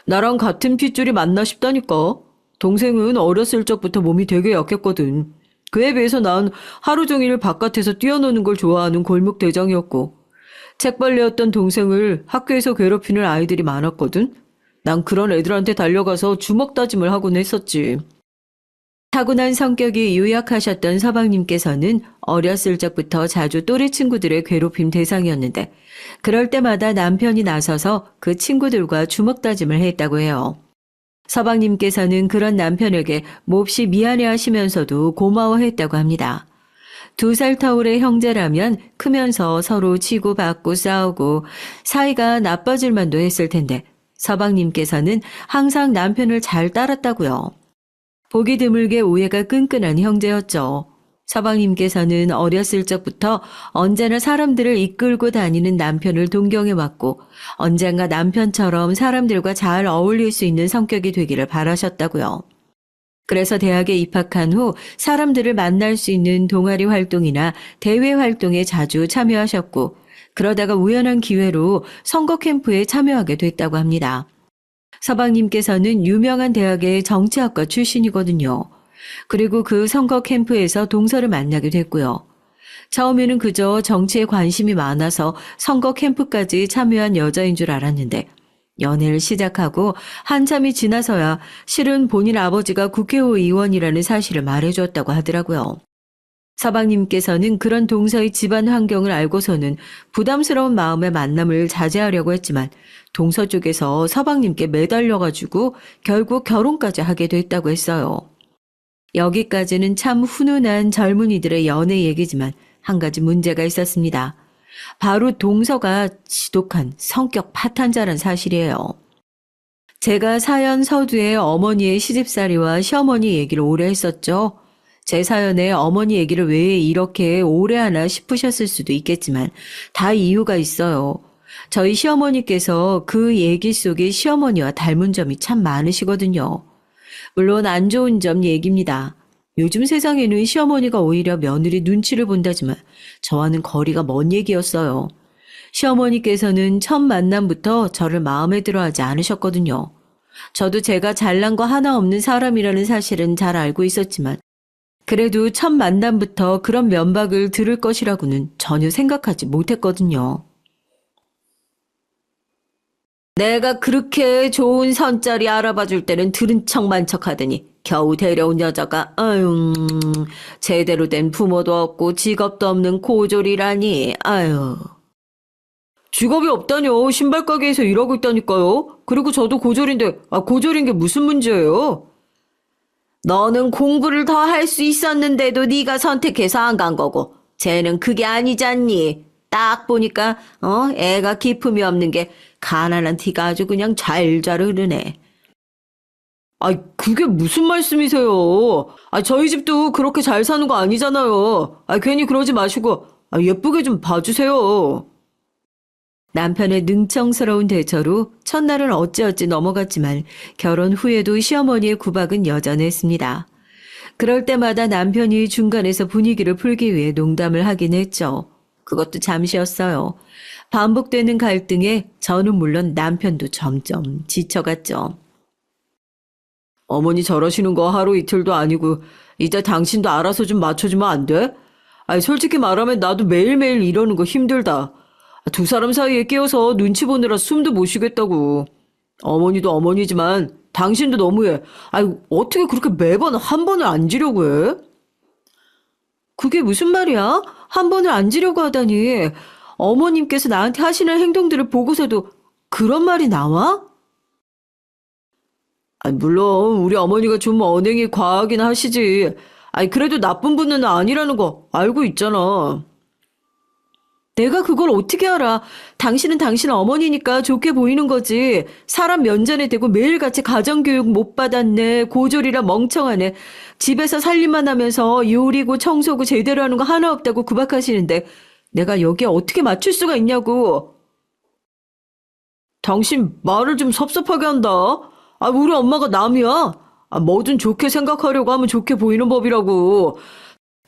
Speaker 1: 나랑 같은 핏줄이 맞나 싶다니까. 동생은 어렸을 적부터 몸이 되게 약했거든. 그에 비해서 난 하루 종일 바깥에서 뛰어노는 걸 좋아하는 골목대장이었고 책벌레였던 동생을 학교에서 괴롭히는 아이들이 많았거든. 난 그런 애들한테 달려가서 주먹 다짐을 하곤 했었지. 타고난 성격이 유약하셨던 서방님께서는 어렸을 적부터 자주 또래 친구들의 괴롭힘 대상이었는데 그럴 때마다 남편이 나서서 그 친구들과 주먹 다짐을 했다고 해요. 서방님께서는 그런 남편에게 몹시 미안해하시면서도 고마워했다고 합니다. 2살 터울의 형제라면 크면서 서로 치고받고 싸우고 사이가 나빠질 만도 했을 텐데 서방님께서는 항상 남편을 잘 따랐다고요. 보기 드물게 오해가 끈끈한 형제였죠. 서방님께서는 어렸을 적부터 언제나 사람들을 이끌고 다니는 남편을 동경해왔고 언젠가 남편처럼 사람들과 잘 어울릴 수 있는 성격이 되기를 바라셨다고요. 그래서 대학에 입학한 후 사람들을 만날 수 있는 동아리 활동이나 대외 활동에 자주 참여하셨고 그러다가 우연한 기회로 선거 캠프에 참여하게 됐다고 합니다. 서방님께서는 유명한 대학의 정치학과 출신이거든요. 그리고 그 선거 캠프에서 동서를 만나게 됐고요. 처음에는 그저 정치에 관심이 많아서 선거 캠프까지 참여한 여자인 줄 알았는데 연애를 시작하고 한참이 지나서야 실은 본인 아버지가 국회의원이라는 사실을 말해줬다고 하더라고요. 서방님께서는 그런 동서의 집안 환경을 알고서는 부담스러운 마음의 만남을 자제하려고 했지만 동서 쪽에서 서방님께 매달려가지고 결국 결혼까지 하게 됐다고 했어요. 여기까지는 참 훈훈한 젊은이들의 연애 얘기지만 한 가지 문제가 있었습니다. 바로 동서가 지독한 성격 파탄자란 사실이에요. 제가 사연 서두에 어머니의 시집살이와 시어머니 얘기를 오래 했었죠. 제 사연에 어머니 얘기를 왜 이렇게 오래 하나 싶으셨을 수도 있겠지만 다 이유가 있어요. 저희 시어머니께서 그 얘기 속에 시어머니와 닮은 점이 참 많으시거든요. 물론 안 좋은 점 얘기입니다. 요즘 세상에는 시어머니가 오히려 며느리 눈치를 본다지만 저와는 거리가 먼 얘기였어요. 시어머니께서는 첫 만남부터 저를 마음에 들어하지 않으셨거든요. 저도 제가 잘난 거 하나 없는 사람이라는 사실은 잘 알고 있었지만 그래도 첫 만남부터 그런 면박을 들을 것이라고는 전혀 생각하지 못했거든요. 내가 그렇게 좋은 선짜리 알아봐 줄 때는 들은 척만 척하더니 겨우 데려온 여자가 제대로 된 부모도 없고 직업도 없는 고졸이라니. 아유. 직업이 없다뇨. 신발 가게에서 일하고 있다니까요. 그리고 저도 고졸인데, 고졸인 게 무슨 문제예요? 너는 공부를 더 할 수 있었는데도 네가 선택해서 안 간 거고, 쟤는 그게 아니잖니. 딱 보니까, 애가 기품이 없는 게 가난한 티가 아주 그냥 잘잘 흐르네. 그게 무슨 말씀이세요? 저희 집도 그렇게 잘 사는 거 아니잖아요. 괜히 그러지 마시고, 예쁘게 좀 봐주세요. 남편의 능청스러운 대처로 첫날은 어찌어찌 넘어갔지만 결혼 후에도 시어머니의 구박은 여전했습니다. 그럴 때마다 남편이 중간에서 분위기를 풀기 위해 농담을 하긴 했죠. 그것도 잠시였어요. 반복되는 갈등에 저는 물론 남편도 점점 지쳐갔죠. 어머니 저러시는 거 하루 이틀도 아니고 이제 당신도 알아서 좀 맞춰주면 안 돼? 솔직히 말하면 나도 매일매일 이러는 거 힘들다. 두 사람 사이에 끼어서 눈치 보느라 숨도 못 쉬겠다고. 어머니도 어머니지만 당신도 너무해. 어떻게 그렇게 매번 한 번을 앉으려고 해? 그게 무슨 말이야? 한 번을 앉으려고 하다니. 어머님께서 나한테 하시는 행동들을 보고서도 그런 말이 나와? 물론 우리 어머니가 좀 언행이 과하긴 하시지. 그래도 나쁜 분은 아니라는 거 알고 있잖아. 내가 그걸 어떻게 알아? 당신은 당신 어머니니까 좋게 보이는 거지. 사람 면전에 대고 매일같이 가정교육 못 받았네. 고졸이라 멍청하네. 집에서 살림만 하면서 요리고 청소고 제대로 하는 거 하나 없다고 구박하시는데 내가 여기에 어떻게 맞출 수가 있냐고. 당신 말을 좀 섭섭하게 한다. 우리 엄마가 남이야. 뭐든 좋게 생각하려고 하면 좋게 보이는 법이라고.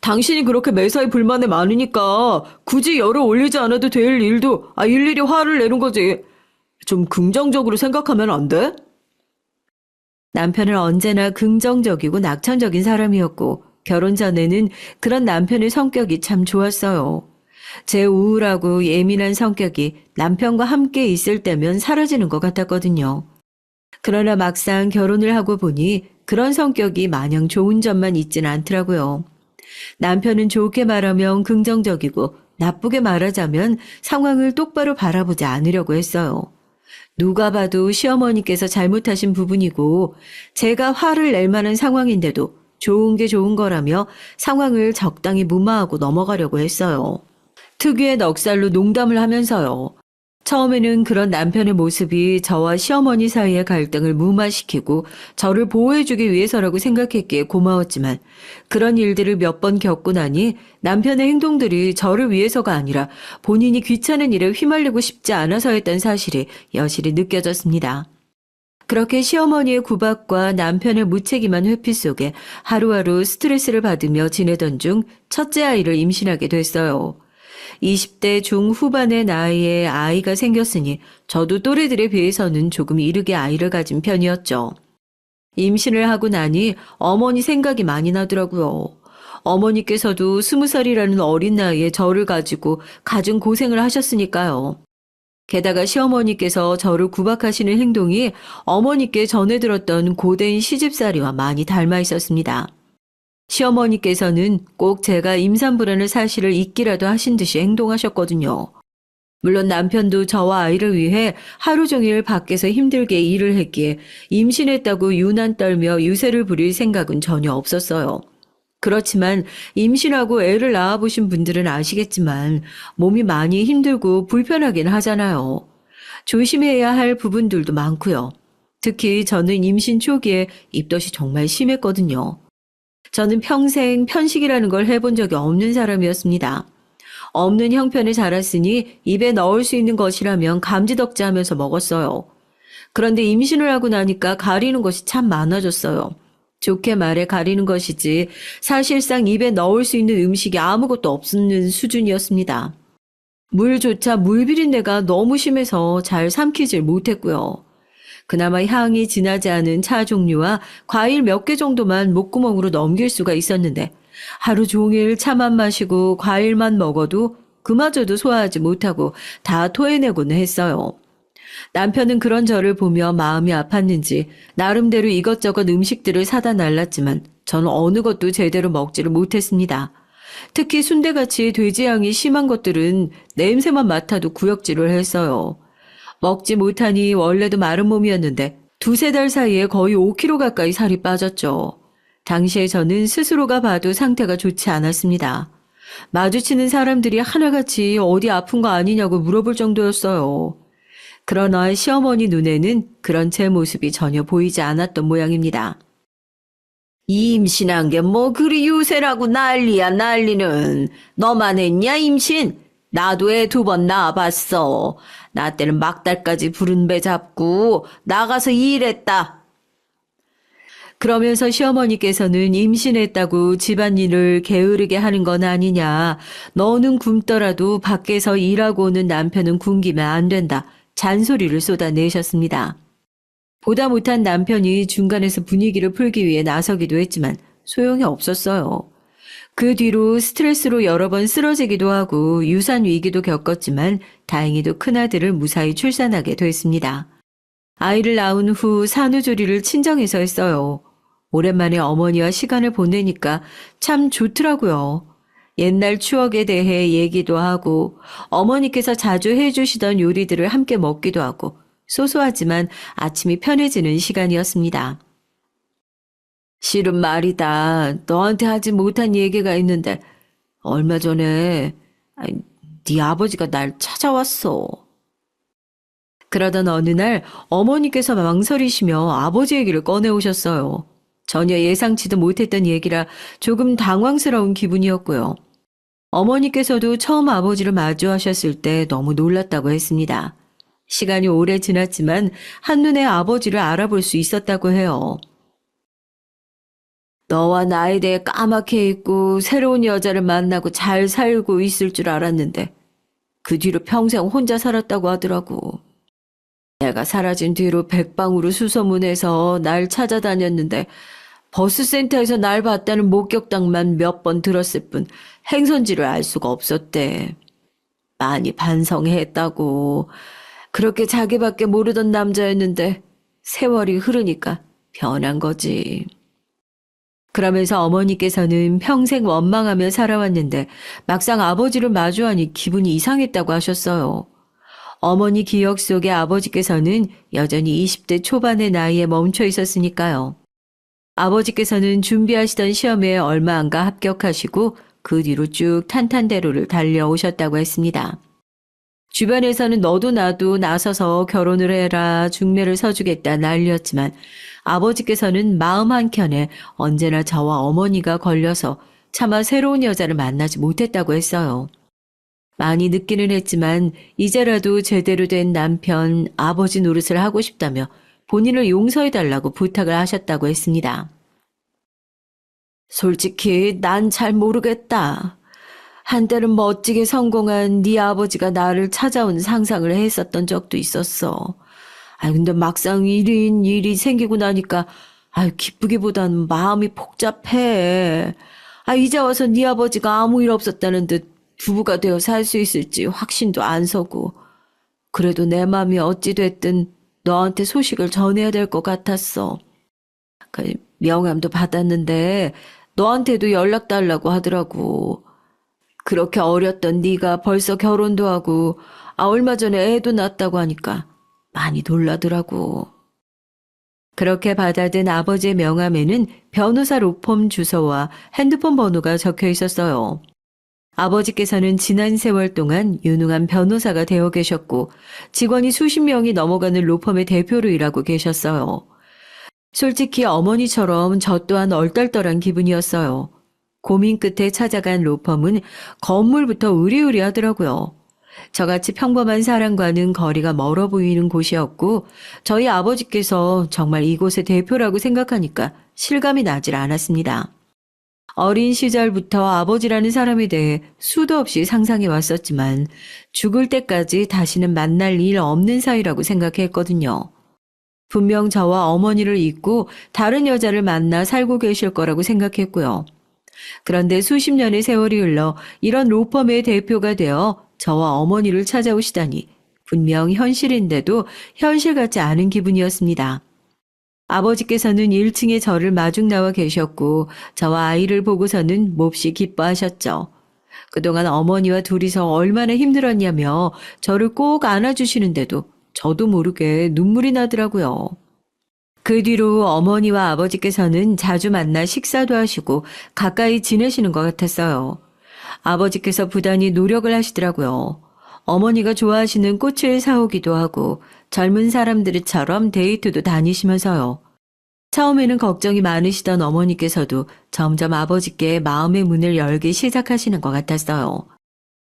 Speaker 1: 당신이 그렇게 매사에 불만에 많으니까 굳이 열을 올리지 않아도 될 일도 일일이 화를 내는 거지. 좀 긍정적으로 생각하면 안 돼? 남편은 언제나 긍정적이고 낙천적인 사람이었고 결혼 전에는 그런 남편의 성격이 참 좋았어요. 제 우울하고 예민한 성격이 남편과 함께 있을 때면 사라지는 것 같았거든요. 그러나 막상 결혼을 하고 보니 그런 성격이 마냥 좋은 점만 있지는 않더라고요. 남편은 좋게 말하면 긍정적이고 나쁘게 말하자면 상황을 똑바로 바라보지 않으려고 했어요. 누가 봐도 시어머니께서 잘못하신 부분이고 제가 화를 낼 만한 상황인데도 좋은 게 좋은 거라며 상황을 적당히 무마하고 넘어가려고 했어요. 특유의 넉살로 농담을 하면서요. 처음에는 그런 남편의 모습이 저와 시어머니 사이의 갈등을 무마시키고 저를 보호해주기 위해서라고 생각했기에 고마웠지만 그런 일들을 몇 번 겪고 나니 남편의 행동들이 저를 위해서가 아니라 본인이 귀찮은 일에 휘말리고 싶지 않아서였던 사실이 여실히 느껴졌습니다. 그렇게 시어머니의 구박과 남편의 무책임한 회피 속에 하루하루 스트레스를 받으며 지내던 중 첫째 아이를 임신하게 됐어요. 20대 중후반의 나이에 아이가 생겼으니 저도 또래들에 비해서는 조금 이르게 아이를 가진 편이었죠. 임신을 하고 나니 어머니 생각이 많이 나더라고요. 어머니께서도 20살이라는 어린 나이에 저를 가지고 가진 고생을 하셨으니까요. 게다가 시어머니께서 저를 구박하시는 행동이 어머니께 전해 들었던 고된 시집살이와 많이 닮아 있었습니다. 시어머니께서는 꼭 제가 임산부라는 사실을 잊기라도 하신 듯이 행동하셨거든요. 물론 남편도 저와 아이를 위해 하루 종일 밖에서 힘들게 일을 했기에 임신했다고 유난 떨며 유세를 부릴 생각은 전혀 없었어요. 그렇지만 임신하고 애를 낳아보신 분들은 아시겠지만 몸이 많이 힘들고 불편하긴 하잖아요. 조심해야 할 부분들도 많고요. 특히 저는 임신 초기에 입덧이 정말 심했거든요. 저는 평생 편식이라는 걸 해본 적이 없는 사람이었습니다. 없는 형편에 자랐으니 입에 넣을 수 있는 것이라면 감지덕지 하면서 먹었어요. 그런데 임신을 하고 나니까 가리는 것이 참 많아졌어요. 좋게 말해 가리는 것이지 사실상 입에 넣을 수 있는 음식이 아무것도 없는 수준이었습니다. 물조차 물비린내가 너무 심해서 잘 삼키질 못했고요. 그나마 향이 진하지 않은 차 종류와 과일 몇 개 정도만 목구멍으로 넘길 수가 있었는데 하루 종일 차만 마시고 과일만 먹어도 그마저도 소화하지 못하고 다 토해내곤 했어요. 남편은 그런 저를 보며 마음이 아팠는지 나름대로 이것저것 음식들을 사다 날랐지만 저는 어느 것도 제대로 먹지를 못했습니다. 특히 순대같이 돼지향이 심한 것들은 냄새만 맡아도 구역질을 했어요. 먹지 못하니 원래도 마른 몸이었는데 두세 달 사이에 거의 5kg 가까이 살이 빠졌죠. 당시에 저는 스스로가 봐도 상태가 좋지 않았습니다. 마주치는 사람들이 하나같이 어디 아픈 거 아니냐고 물어볼 정도였어요. 그러나 시어머니 눈에는 그런 제 모습이 전혀 보이지 않았던 모양입니다. 임신한 게 뭐 그리 유세라고 난리야 난리는. 너만 했냐 임신? 나도 애 2번 낳아봤어. 나 때는 막달까지 부른 배 잡고 나가서 일했다. 그러면서 시어머니께서는 임신했다고 집안일을 게으르게 하는 건 아니냐. 너는 굶더라도 밖에서 일하고 오는 남편은 굶기면 안 된다. 잔소리를 쏟아내셨습니다. 보다 못한 남편이 중간에서 분위기를 풀기 위해 나서기도 했지만 소용이 없었어요. 그 뒤로 스트레스로 여러 번 쓰러지기도 하고 유산 위기도 겪었지만 다행히도 큰아들을 무사히 출산하게 됐습니다. 아이를 낳은 후 산후조리를 친정에서 했어요. 오랜만에 어머니와 시간을 보내니까 참 좋더라고요. 옛날 추억에 대해 얘기도 하고 어머니께서 자주 해주시던 요리들을 함께 먹기도 하고 소소하지만 아침이 편해지는 시간이었습니다. 실은 말이다. 너한테 하지 못한 얘기가 있는데 얼마 전에 네 아버지가 날 찾아왔어. 그러던 어느 날 어머니께서 망설이시며 아버지 얘기를 꺼내오셨어요. 전혀 예상치도 못했던 얘기라 조금 당황스러운 기분이었고요. 어머니께서도 처음 아버지를 마주하셨을 때 너무 놀랐다고 했습니다. 시간이 오래 지났지만 한눈에 아버지를 알아볼 수 있었다고 해요. 너와 나에 대해 까맣게 잊고 새로운 여자를 만나고 잘 살고 있을 줄 알았는데 그 뒤로 평생 혼자 살았다고 하더라고. 내가 사라진 뒤로 백방으로 수소문해서 날 찾아다녔는데 버스센터에서 날 봤다는 목격담만 몇 번 들었을 뿐 행선지를 알 수가 없었대. 많이 반성했다고. 그렇게 자기밖에 모르던 남자였는데 세월이 흐르니까 변한 거지. 그러면서 어머니께서는 평생 원망하며 살아왔는데 막상 아버지를 마주하니 기분이 이상했다고 하셨어요. 어머니 기억 속에 아버지께서는 여전히 20대 초반의 나이에 멈춰 있었으니까요. 아버지께서는 준비하시던 시험에 얼마 안가 합격하시고 그 뒤로 쭉 탄탄대로를 달려오셨다고 했습니다. 주변에서는 너도 나도 나서서 결혼을 해라, 중매를 서주겠다 난리였지만 아버지께서는 마음 한켠에 언제나 저와 어머니가 걸려서 차마 새로운 여자를 만나지 못했다고 했어요. 많이 늦기는 했지만 이제라도 제대로 된 남편, 아버지 노릇을 하고 싶다며 본인을 용서해달라고 부탁을 하셨다고 했습니다. 솔직히 난 잘 모르겠다. 한때는 멋지게 성공한 네 아버지가 나를 찾아온 상상을 했었던 적도 있었어. 근데 막상 일이 생기고 나니까 기쁘기보단 마음이 복잡해. 이제 와서 네 아버지가 아무 일 없었다는 듯 부부가 되어 살 수 있을지 확신도 안 서고. 그래도 내 마음이 어찌됐든 너한테 소식을 전해야 될 것 같았어. 명함도 받았는데 너한테도 연락 달라고 하더라고. 그렇게 어렸던 네가 벌써 결혼도 하고 얼마 전에 애도 낳았다고 하니까 많이 놀라더라고. 그렇게 받아든 아버지의 명함에는 변호사 로펌 주소와 핸드폰 번호가 적혀 있었어요. 아버지께서는 지난 세월 동안 유능한 변호사가 되어 계셨고 직원이 수십 명이 넘어가는 로펌의 대표로 일하고 계셨어요. 솔직히 어머니처럼 저 또한 얼떨떨한 기분이었어요. 고민 끝에 찾아간 로펌은 건물부터 으리으리하더라고요. 저같이 평범한 사람과는 거리가 멀어 보이는 곳이었고 저희 아버지께서 정말 이곳의 대표라고 생각하니까 실감이 나질 않았습니다. 어린 시절부터 아버지라는 사람에 대해 수도 없이 상상해 왔었지만 죽을 때까지 다시는 만날 일 없는 사이라고 생각했거든요. 분명 저와 어머니를 잊고 다른 여자를 만나 살고 계실 거라고 생각했고요. 그런데 수십 년의 세월이 흘러 이런 로펌의 대표가 되어 저와 어머니를 찾아오시다니 분명 현실인데도 현실 같지 않은 기분이었습니다. 아버지께서는 1층에 저를 마중 나와 계셨고 저와 아이를 보고서는 몹시 기뻐하셨죠. 그동안 어머니와 둘이서 얼마나 힘들었냐며 저를 꼭 안아주시는데도 저도 모르게 눈물이 나더라고요. 그 뒤로 어머니와 아버지께서는 자주 만나 식사도 하시고 가까이 지내시는 것 같았어요. 아버지께서 부단히 노력을 하시더라고요. 어머니가 좋아하시는 꽃을 사오기도 하고 젊은 사람들처럼 데이트도 다니시면서요. 처음에는 걱정이 많으시던 어머니께서도 점점 아버지께 마음의 문을 열기 시작하시는 것 같았어요.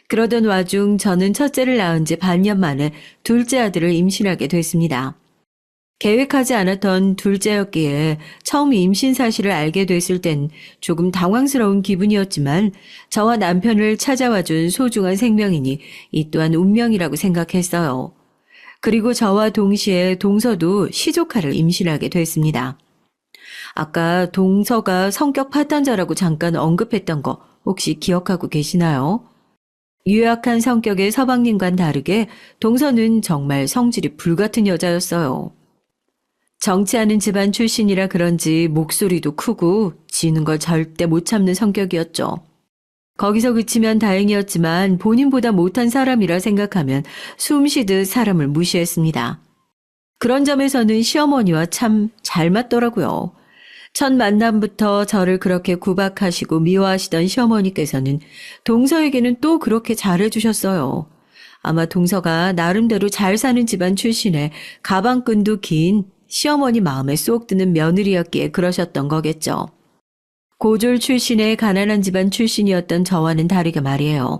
Speaker 1: 그러던 와중 저는 첫째를 낳은 지 반년 만에 둘째 아들을 임신하게 됐습니다. 계획하지 않았던 둘째였기에 처음 임신 사실을 알게 됐을 땐 조금 당황스러운 기분이었지만 저와 남편을 찾아와준 소중한 생명이니 이 또한 운명이라고 생각했어요. 그리고 저와 동시에 동서도 시조카를 임신하게 됐습니다. 아까 동서가 성격 파탄자라고 잠깐 언급했던 거 혹시 기억하고 계시나요? 유약한 성격의 서방님과는 다르게 동서는 정말 성질이 불같은 여자였어요. 정치하는 집안 출신이라 그런지 목소리도 크고 지는 걸 절대 못 참는 성격이었죠. 거기서 그치면 다행이었지만 본인보다 못한 사람이라 생각하면 숨쉬듯 사람을 무시했습니다. 그런 점에서는 시어머니와 참 잘 맞더라고요. 첫 만남부터 저를 그렇게 구박하시고 미워하시던 시어머니께서는 동서에게는 또 그렇게 잘해주셨어요. 아마 동서가 나름대로 잘 사는 집안 출신에 가방끈도 긴 시어머니 마음에 쏙 드는 며느리였기에 그러셨던 거겠죠. 고졸 출신의 가난한 집안 출신이었던 저와는 다르게 말이에요.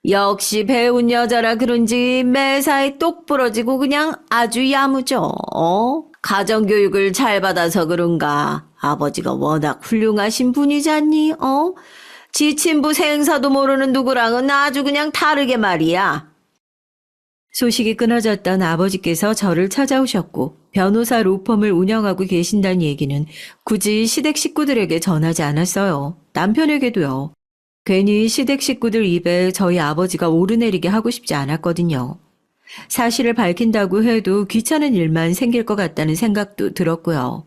Speaker 1: 역시 배운 여자라 그런지 매사에 똑 부러지고 그냥 아주 야무져. 가정교육을 잘 받아서 그런가. 아버지가 워낙 훌륭하신 분이잖니. 지친부 생사도 모르는 누구랑은 아주 그냥 다르게 말이야. 소식이 끊어졌던 아버지께서 저를 찾아오셨고 변호사 로펌을 운영하고 계신다는 얘기는 굳이 시댁 식구들에게 전하지 않았어요. 남편에게도요. 괜히 시댁 식구들 입에 저희 아버지가 오르내리게 하고 싶지 않았거든요. 사실을 밝힌다고 해도 귀찮은 일만 생길 것 같다는 생각도 들었고요.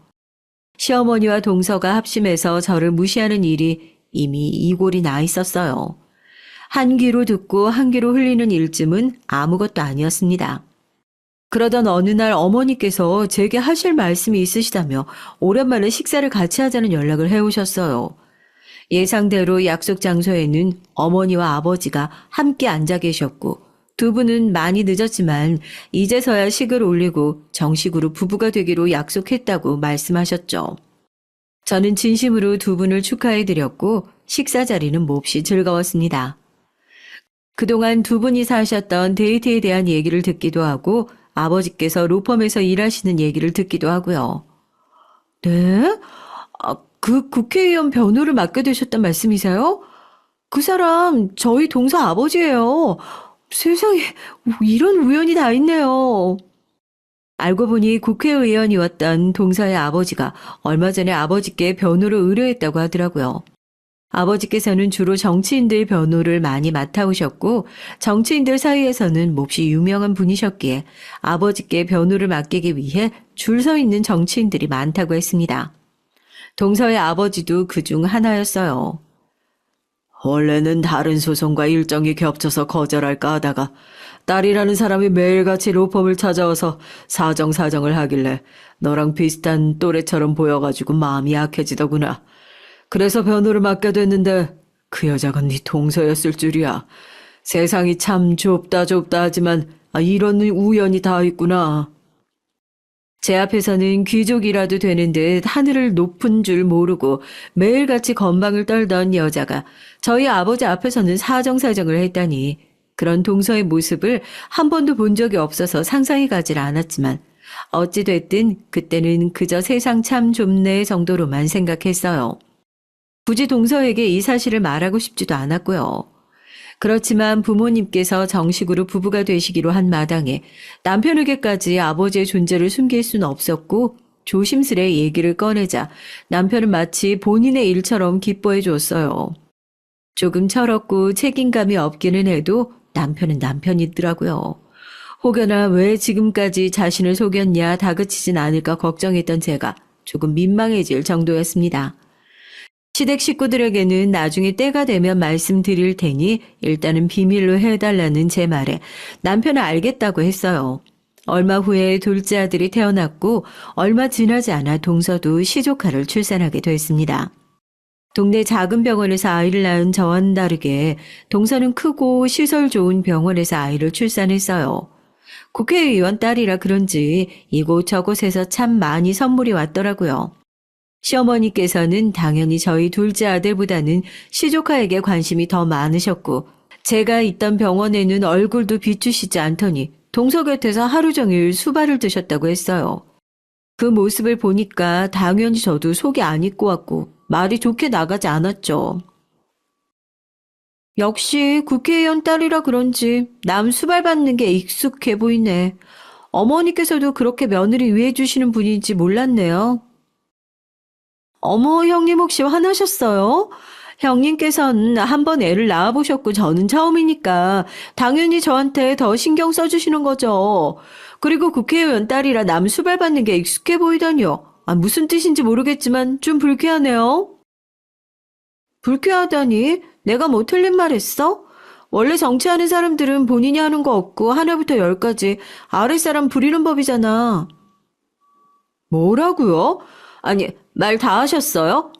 Speaker 1: 시어머니와 동서가 합심해서 저를 무시하는 일이 이미 이골이 나 있었어요. 한 귀로 듣고 한 귀로 흘리는 일쯤은 아무것도 아니었습니다. 그러던 어느 날 어머니께서 제게 하실 말씀이 있으시다며 오랜만에 식사를 같이 하자는 연락을 해오셨어요. 예상대로 약속 장소에는 어머니와 아버지가 함께 앉아 계셨고 두 분은 많이 늦었지만 이제서야 식을 올리고 정식으로 부부가 되기로 약속했다고 말씀하셨죠. 저는 진심으로 두 분을 축하해드렸고 식사 자리는 몹시 즐거웠습니다. 그동안 두 분이서 하셨던 데이트에 대한 얘기를 듣기도 하고 아버지께서 로펌에서 일하시는 얘기를 듣기도 하고요. 네? 그 국회의원 변호를 맡게 되셨단 말씀이세요? 그 사람 저희 동서 아버지예요. 세상에 이런 우연이 다 있네요. 알고 보니 국회의원이었던 동서의 아버지가 얼마 전에 아버지께 변호를 의뢰했다고 하더라고요. 아버지께서는 주로 정치인들 변호를 많이 맡아오셨고 정치인들 사이에서는 몹시 유명한 분이셨기에 아버지께 변호를 맡기기 위해 줄 서 있는 정치인들이 많다고 했습니다. 동서의 아버지도 그중 하나였어요. 원래는 다른 소송과 일정이 겹쳐서 거절할까 하다가 딸이라는 사람이 매일같이 로펌을 찾아와서 사정사정을 하길래 너랑 비슷한 또래처럼 보여가지고 마음이 약해지더구나. 그래서 변호를 맡게 됐는데 그 여자가 네 동서였을 줄이야. 세상이 참 좁다 하지만 이런 우연이 다 있구나. 제 앞에서는 귀족이라도 되는 듯 하늘을 높은 줄 모르고 매일같이 건방을 떨던 여자가 저희 아버지 앞에서는 사정사정을 했다니 그런 동서의 모습을 한 번도 본 적이 없어서 상상이 가질 않았지만 어찌됐든 그때는 그저 세상 참 좁네 정도로만 생각했어요. 굳이 동서에게 이 사실을 말하고 싶지도 않았고요. 그렇지만 부모님께서 정식으로 부부가 되시기로 한 마당에 남편에게까지 아버지의 존재를 숨길 수는 없었고 조심스레 얘기를 꺼내자 남편은 마치 본인의 일처럼 기뻐해 줬어요. 조금 철없고 책임감이 없기는 해도 남편은 남편이더라고요. 혹여나 왜 지금까지 자신을 속였냐 다그치진 않을까 걱정했던 제가 조금 민망해질 정도였습니다. 시댁 식구들에게는 나중에 때가 되면 말씀드릴 테니 일단은 비밀로 해달라는 제 말에 남편은 알겠다고 했어요. 얼마 후에 둘째 아들이 태어났고 얼마 지나지 않아 동서도 시조카를 출산하게 됐습니다. 동네 작은 병원에서 아이를 낳은 저와는 다르게 동서는 크고 시설 좋은 병원에서 아이를 출산했어요. 국회의원 딸이라 그런지 이곳저곳에서 참 많이 선물이 왔더라고요. 시어머니께서는 당연히 저희 둘째 아들보다는 시조카에게 관심이 더 많으셨고 제가 있던 병원에는 얼굴도 비추시지 않더니 동서 곁에서 하루 종일 수발을 드셨다고 했어요. 그 모습을 보니까 당연히 저도 속이 안 익고 왔고 말이 좋게 나가지 않았죠. 역시 국회의원 딸이라 그런지 남 수발받는 게 익숙해 보이네. 어머니께서도 그렇게 며느리 위해 주시는 분인지 몰랐네요. 어머, 형님 혹시 화나셨어요? 형님께서는 한 번 애를 낳아보셨고 저는 처음이니까 당연히 저한테 더 신경 써주시는 거죠. 그리고 국회의원 딸이라 남 수발받는 게 익숙해 보이다니요. 무슨 뜻인지 모르겠지만 좀 불쾌하네요. 불쾌하다니? 내가 뭐 틀린 말 했어? 원래 정치하는 사람들은 본인이 하는 거 없고 하나부터 열까지 아랫사람 부리는 법이잖아. 뭐라고요? 아니, 말 다 하셨어요?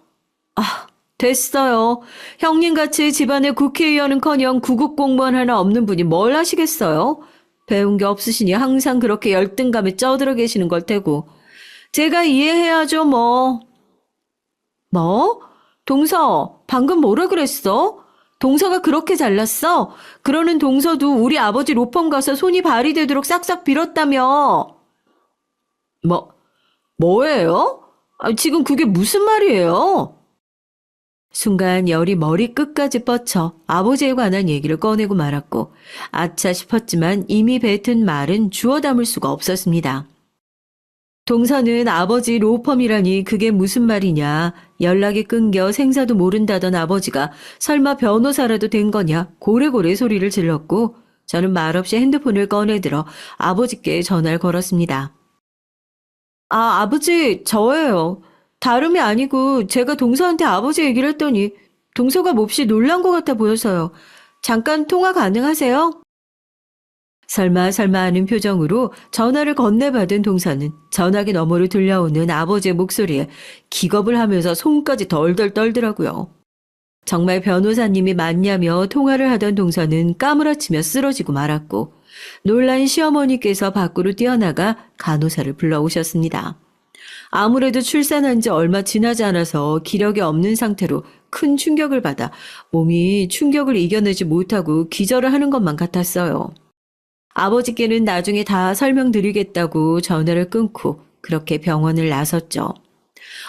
Speaker 1: 됐어요. 형님같이 집안에 국회의원은커녕 구급 공무원 하나 없는 분이 뭘 하시겠어요? 배운 게 없으시니 항상 그렇게 열등감에 쩌들어 계시는 걸 테고. 제가 이해해야죠, 뭐. 뭐? 동서, 방금 뭐라 그랬어? 동서가 그렇게 잘났어? 그러는 동서도 우리 아버지 로펌 가서 손이 발이 되도록 싹싹 빌었다며. 뭐예요? 지금 그게 무슨 말이에요? 순간 열이 머리 끝까지 뻗쳐 아버지에 관한 얘기를 꺼내고 말았고 아차 싶었지만 이미 뱉은 말은 주워 담을 수가 없었습니다. 동서는 아버지 로펌이라니 그게 무슨 말이냐. 연락이 끊겨 생사도 모른다던 아버지가 설마 변호사라도 된 거냐 고래고래 소리를 질렀고 저는 말없이 핸드폰을 꺼내들어 아버지께 전화를 걸었습니다. 아버지 저예요. 다름이 아니고 제가 동서한테 아버지 얘기를 했더니 동서가 몹시 놀란 것 같아 보여서요. 잠깐 통화 가능하세요? 설마 하는 표정으로 전화를 건네받은 동서는 전화기 너머로 들려오는 아버지의 목소리에 기겁을 하면서 손까지 덜덜 떨더라고요. 정말 변호사님이 맞냐며 통화를 하던 동서는 까무라치며 쓰러지고 말았고 놀란 시어머니께서 밖으로 뛰어나가 간호사를 불러오셨습니다. 아무래도 출산한 지 얼마 지나지 않아서 기력이 없는 상태로 큰 충격을 받아 몸이 충격을 이겨내지 못하고 기절을 하는 것만 같았어요. 아버지께는 나중에 다 설명드리겠다고 전화를 끊고 그렇게 병원을 나섰죠.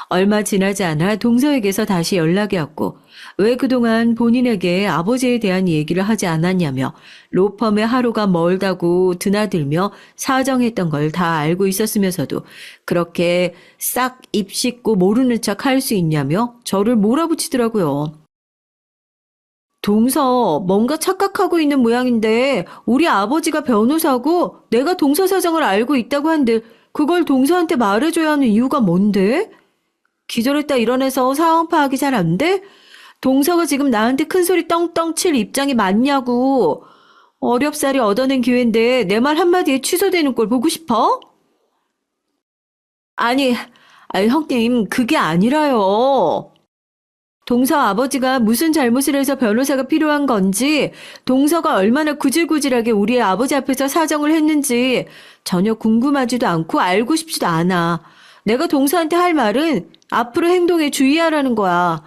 Speaker 1: 얼마 지나지 않아 동서에게서 다시 연락이 왔고 왜 그동안 본인에게 아버지에 대한 얘기를 하지 않았냐며 로펌의 하루가 멀다고 드나들며 사정했던 걸 다 알고 있었으면서도 그렇게 싹 입 씻고 모르는 척 할 수 있냐며 저를 몰아붙이더라고요. 동서 뭔가 착각하고 있는 모양인데 우리 아버지가 변호사고 내가 동서 사정을 알고 있다고 한들 그걸 동서한테 말해줘야 하는 이유가 뭔데? 기절했다 일어나서 상황 파악이 잘 안 돼? 동서가 지금 나한테 큰소리 떵떵 칠 입장이 맞냐고. 어렵사리 얻어낸 기회인데 내 말 한마디에 취소되는 걸 보고 싶어? 아니, 형님 그게 아니라요. 동서 아버지가 무슨 잘못을 해서 변호사가 필요한 건지 동서가 얼마나 구질구질하게 우리 아버지 앞에서 사정을 했는지 전혀 궁금하지도 않고 알고 싶지도 않아. 내가 동서한테 할 말은 앞으로 행동에 주의하라는 거야.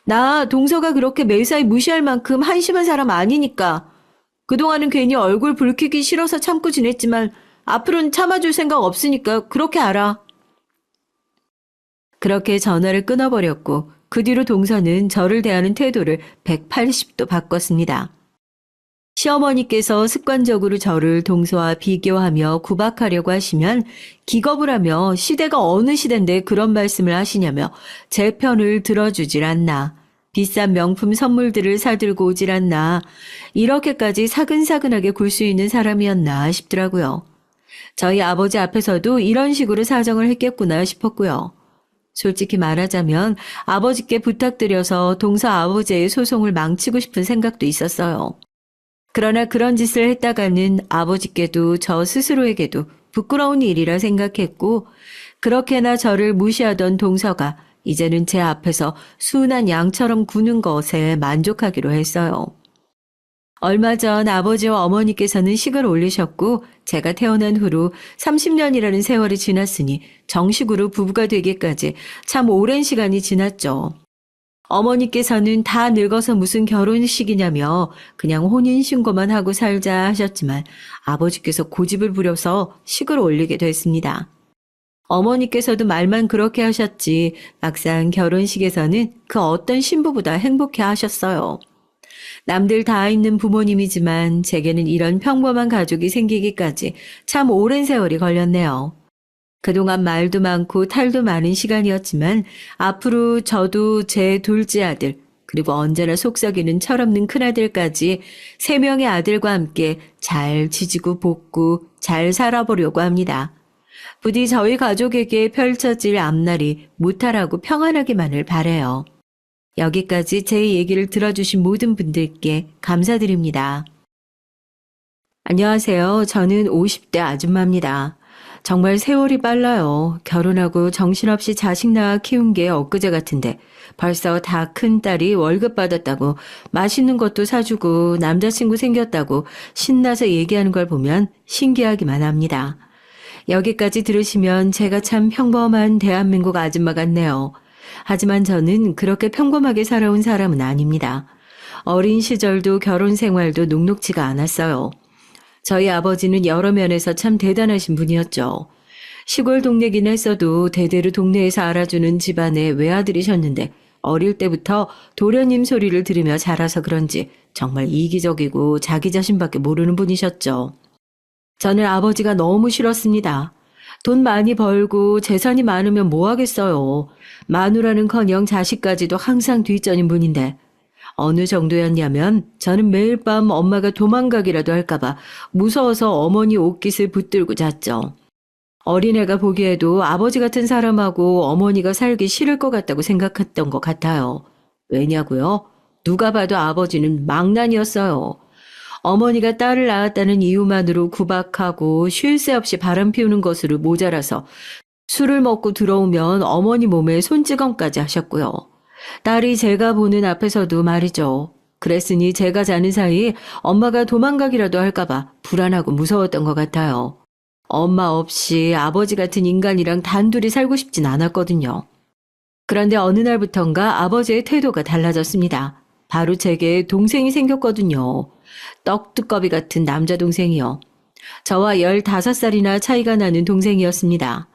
Speaker 1: 나 동서가 그렇게 매사에 무시할 만큼 한심한 사람 아니니까. 그동안은 괜히 얼굴 붉히기 싫어서 참고 지냈지만 앞으로는 참아줄 생각 없으니까 그렇게 알아. 그렇게 전화를 끊어버렸고 그 뒤로 동서는 저를 대하는 태도를 180도 바꿨습니다. 시어머니께서 습관적으로 저를 동서와 비교하며 구박하려고 하시면 기겁을 하며 시대가 어느 시대인데 그런 말씀을 하시냐며 제 편을 들어주질 않나. 비싼 명품 선물들을 사들고 오질 않나, 이렇게까지 사근사근하게 굴 수 있는 사람이었나 싶더라고요. 저희 아버지 앞에서도 이런 식으로 사정을 했겠구나 싶었고요. 솔직히 말하자면 아버지께 부탁드려서 동서 아버지의 소송을 망치고 싶은 생각도 있었어요. 그러나 그런 짓을 했다가는 아버지께도 저 스스로에게도 부끄러운 일이라 생각했고, 그렇게나 저를 무시하던 동서가 이제는 제 앞에서 순한 양처럼 구는 것에 만족하기로 했어요. 얼마 전 아버지와 어머니께서는 식을 올리셨고, 제가 태어난 후로 30년이라는 세월이 지났으니 정식으로 부부가 되기까지 참 오랜 시간이 지났죠. 어머니께서는 다 늙어서 무슨 결혼식이냐며 그냥 혼인신고만 하고 살자 하셨지만, 아버지께서 고집을 부려서 식을 올리게 됐습니다. 어머니께서도 말만 그렇게 하셨지 막상 결혼식에서는 그 어떤 신부보다 행복해 하셨어요. 남들 다 있는 부모님이지만 제게는 이런 평범한 가족이 생기기까지 참 오랜 세월이 걸렸네요. 그동안 말도 많고 탈도 많은 시간이었지만 앞으로 저도 제 둘째 아들, 그리고 언제나 속썩이는 철없는 큰아들까지 3명의 아들과 함께 잘 지지고 볶고 잘 살아보려고 합니다. 부디 저희 가족에게 펼쳐질 앞날이 무탈하고 평안하기만을 바라요. 여기까지 제 얘기를 들어주신 모든 분들께 감사드립니다. 안녕하세요. 저는 50대 아줌마입니다. 정말 세월이 빨라요. 결혼하고 정신없이 자식 낳아 키운 게 엊그제 같은데 벌써 다 큰 딸이 월급 받았다고 맛있는 것도 사주고 남자친구 생겼다고 신나서 얘기하는 걸 보면 신기하기만 합니다. 여기까지 들으시면 제가 참 평범한 대한민국 아줌마 같네요. 하지만 저는 그렇게 평범하게 살아온 사람은 아닙니다. 어린 시절도 결혼 생활도 녹록지가 않았어요. 저희 아버지는 여러 면에서 참 대단하신 분이었죠. 시골 동네긴 했어도 대대로 동네에서 알아주는 집안의 외아들이셨는데 어릴 때부터 도련님 소리를 들으며 자라서 그런지 정말 이기적이고 자기 자신밖에 모르는 분이셨죠. 저는 아버지가 너무 싫었습니다. 돈 많이 벌고 재산이 많으면 뭐 하겠어요. 마누라는커녕 자식까지도 항상 뒷전인 분인데 어느 정도였냐면 저는 매일 밤 엄마가 도망가기라도 할까봐 무서워서 어머니 옷깃을 붙들고 잤죠. 어린애가 보기에도 아버지 같은 사람하고 어머니가 살기 싫을 것 같다고 생각했던 것 같아요. 왜냐고요? 누가 봐도 아버지는 망난이었어요. 어머니가 딸을 낳았다는 이유만으로 구박하고 쉴 새 없이 바람 피우는 것으로 모자라서 술을 먹고 들어오면 어머니 몸에 손찌검까지 하셨고요. 딸이 제가 보는 앞에서도 말이죠. 그랬으니 제가 자는 사이 엄마가 도망가기라도 할까봐 불안하고 무서웠던 것 같아요. 엄마 없이 아버지 같은 인간이랑 단둘이 살고 싶진 않았거든요. 그런데 어느 날부턴가 아버지의 태도가 달라졌습니다. 바로 제게 동생이 생겼거든요. 떡두꺼비 같은 남자 동생이요. 저와 15살이나 차이가 나는 동생이었습니다.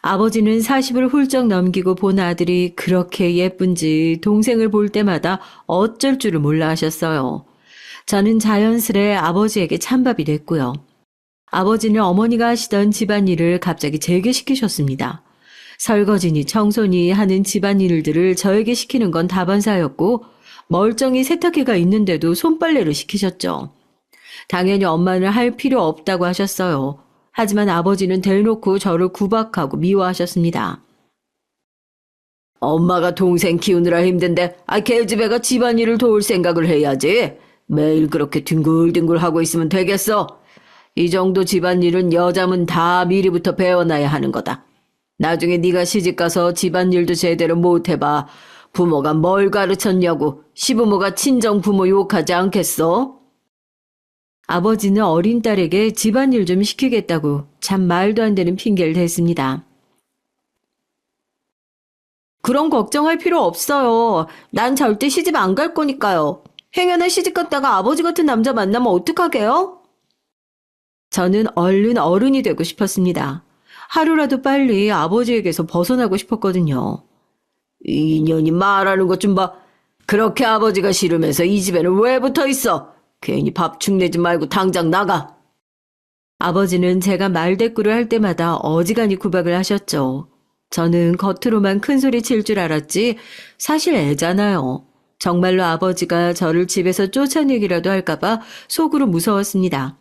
Speaker 1: 아버지는 40을 훌쩍 넘기고 본 아들이 그렇게 예쁜지 동생을 볼 때마다 어쩔 줄을 몰라 하셨어요. 저는 자연스레 아버지에게 찬밥이 됐고요. 아버지는 어머니가 하시던 집안일을 갑자기 제게 시키셨습니다. 설거지니 청소니 하는 집안일들을 저에게 시키는 건 다반사였고 멀쩡히 세탁기가 있는데도 손빨래를 시키셨죠. 당연히 엄마는 할 필요 없다고 하셨어요. 하지만 아버지는 대놓고 저를 구박하고 미워하셨습니다. 엄마가 동생 키우느라 힘든데 걔집애가 집안일을 도울 생각을 해야지. 매일 그렇게 뒹굴뒹굴 하고 있으면 되겠어. 이 정도 집안일은 여자면 다 미리부터 배워놔야 하는 거다. 나중에 네가 시집가서 집안일도 제대로 못 해봐. 부모가 뭘 가르쳤냐고 시부모가 친정 부모 욕하지 않겠어? 아버지는 어린 딸에게 집안일 좀 시키겠다고 참 말도 안 되는 핑계를 댔습니다. 그런 걱정할 필요 없어요. 난 절대 시집 안 갈 거니까요. 행여나 시집 갔다가 아버지 같은 남자 만나면 어떡하게요? 저는 얼른 어른이 되고 싶었습니다. 하루라도 빨리 아버지에게서 벗어나고 싶었거든요. 이 인연이 말하는 것 좀 봐. 그렇게 아버지가 싫으면서 이 집에는 왜 붙어 있어? 괜히 밥 축내지 말고 당장 나가. 아버지는 제가 말대꾸를 할 때마다 어지간히 구박을 하셨죠. 저는 겉으로만 큰 소리 칠 줄 알았지 사실 애잖아요. 정말로 아버지가 저를 집에서 쫓아내기라도 할까봐 속으로 무서웠습니다.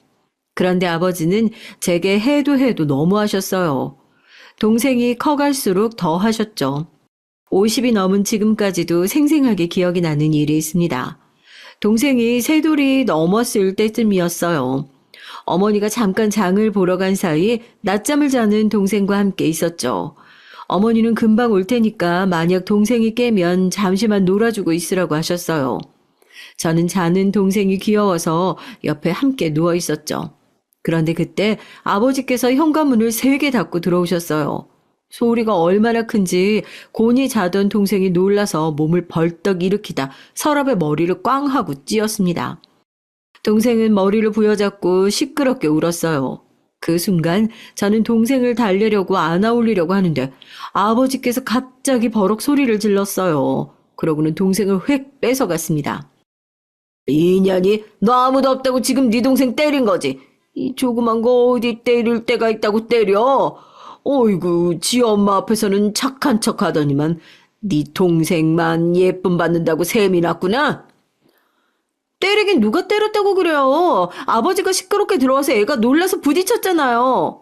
Speaker 1: 그런데 아버지는 제게 해도 너무하셨어요. 동생이 커갈수록 더 하셨죠. 50이 넘은 지금까지도 생생하게 기억이 나는 일이 있습니다. 동생이 새돌이 넘었을 때쯤이었어요. 어머니가 잠깐 장을 보러 간 사이 낮잠을 자는 동생과 함께 있었죠. 어머니는 금방 올 테니까 만약 동생이 깨면 잠시만 놀아주고 있으라고 하셨어요. 저는 자는 동생이 귀여워서 옆에 함께 누워 있었죠. 그런데 그때 아버지께서 현관문을 세게 닫고 들어오셨어요. 소리가 얼마나 큰지 곤히 자던 동생이 놀라서 몸을 벌떡 일으키다 서랍에 머리를 꽝 하고 찧었습니다. 동생은 머리를 부여잡고 시끄럽게 울었어요. 그 순간 저는 동생을 달래려고 안아 올리려고 하는데 아버지께서 갑자기 버럭 소리를 질렀어요. 그러고는 동생을 획 뺏어갔습니다. 이년이 너 아무도 없다고 지금 네 동생 때린 거지? 이 조그만 거 어디 때릴 때가 있다고 때려? 어이구, 지 엄마 앞에서는 착한 척 하더니만 네 동생만 예쁨 받는다고 셈이 났구나? 때리긴 누가 때렸다고 그래요? 아버지가 시끄럽게 들어와서 애가 놀라서 부딪혔잖아요.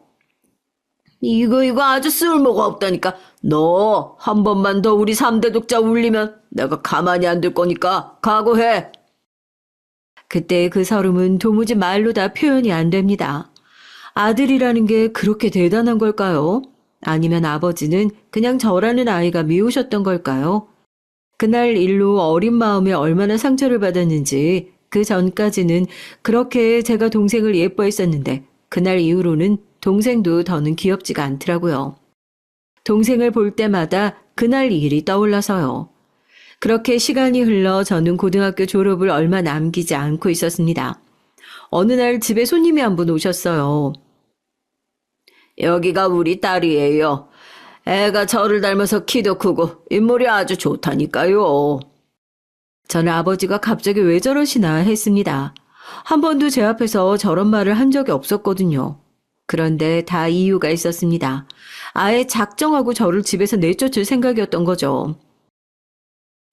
Speaker 1: 이거 아주 쓸모가 없다니까. 너 한 번만 더 우리 3대 독자 울리면 내가 가만히 안 둘 거니까 각오해. 그때 그 서름은 도무지 말로 다 표현이 안 됩니다. 아들이라는 게 그렇게 대단한 걸까요? 아니면 아버지는 그냥 저라는 아이가 미우셨던 걸까요? 그날 일로 어린 마음에 얼마나 상처를 받았는지 그 전까지는 그렇게 제가 동생을 예뻐했었는데 그날 이후로는 동생도 더는 귀엽지가 않더라고요. 동생을 볼 때마다 그날 일이 떠올라서요. 그렇게 시간이 흘러 저는 고등학교 졸업을 얼마 남기지 않고 있었습니다. 어느 날 집에 손님이 한 분 오셨어요. 여기가 우리 딸이에요. 애가 저를 닮아서 키도 크고 인물이 아주 좋다니까요. 저는 아버지가 갑자기 왜 저러시나 했습니다. 한 번도 제 앞에서 저런 말을 한 적이 없었거든요. 그런데 다 이유가 있었습니다. 아예 작정하고 저를 집에서 내쫓을 생각이었던 거죠.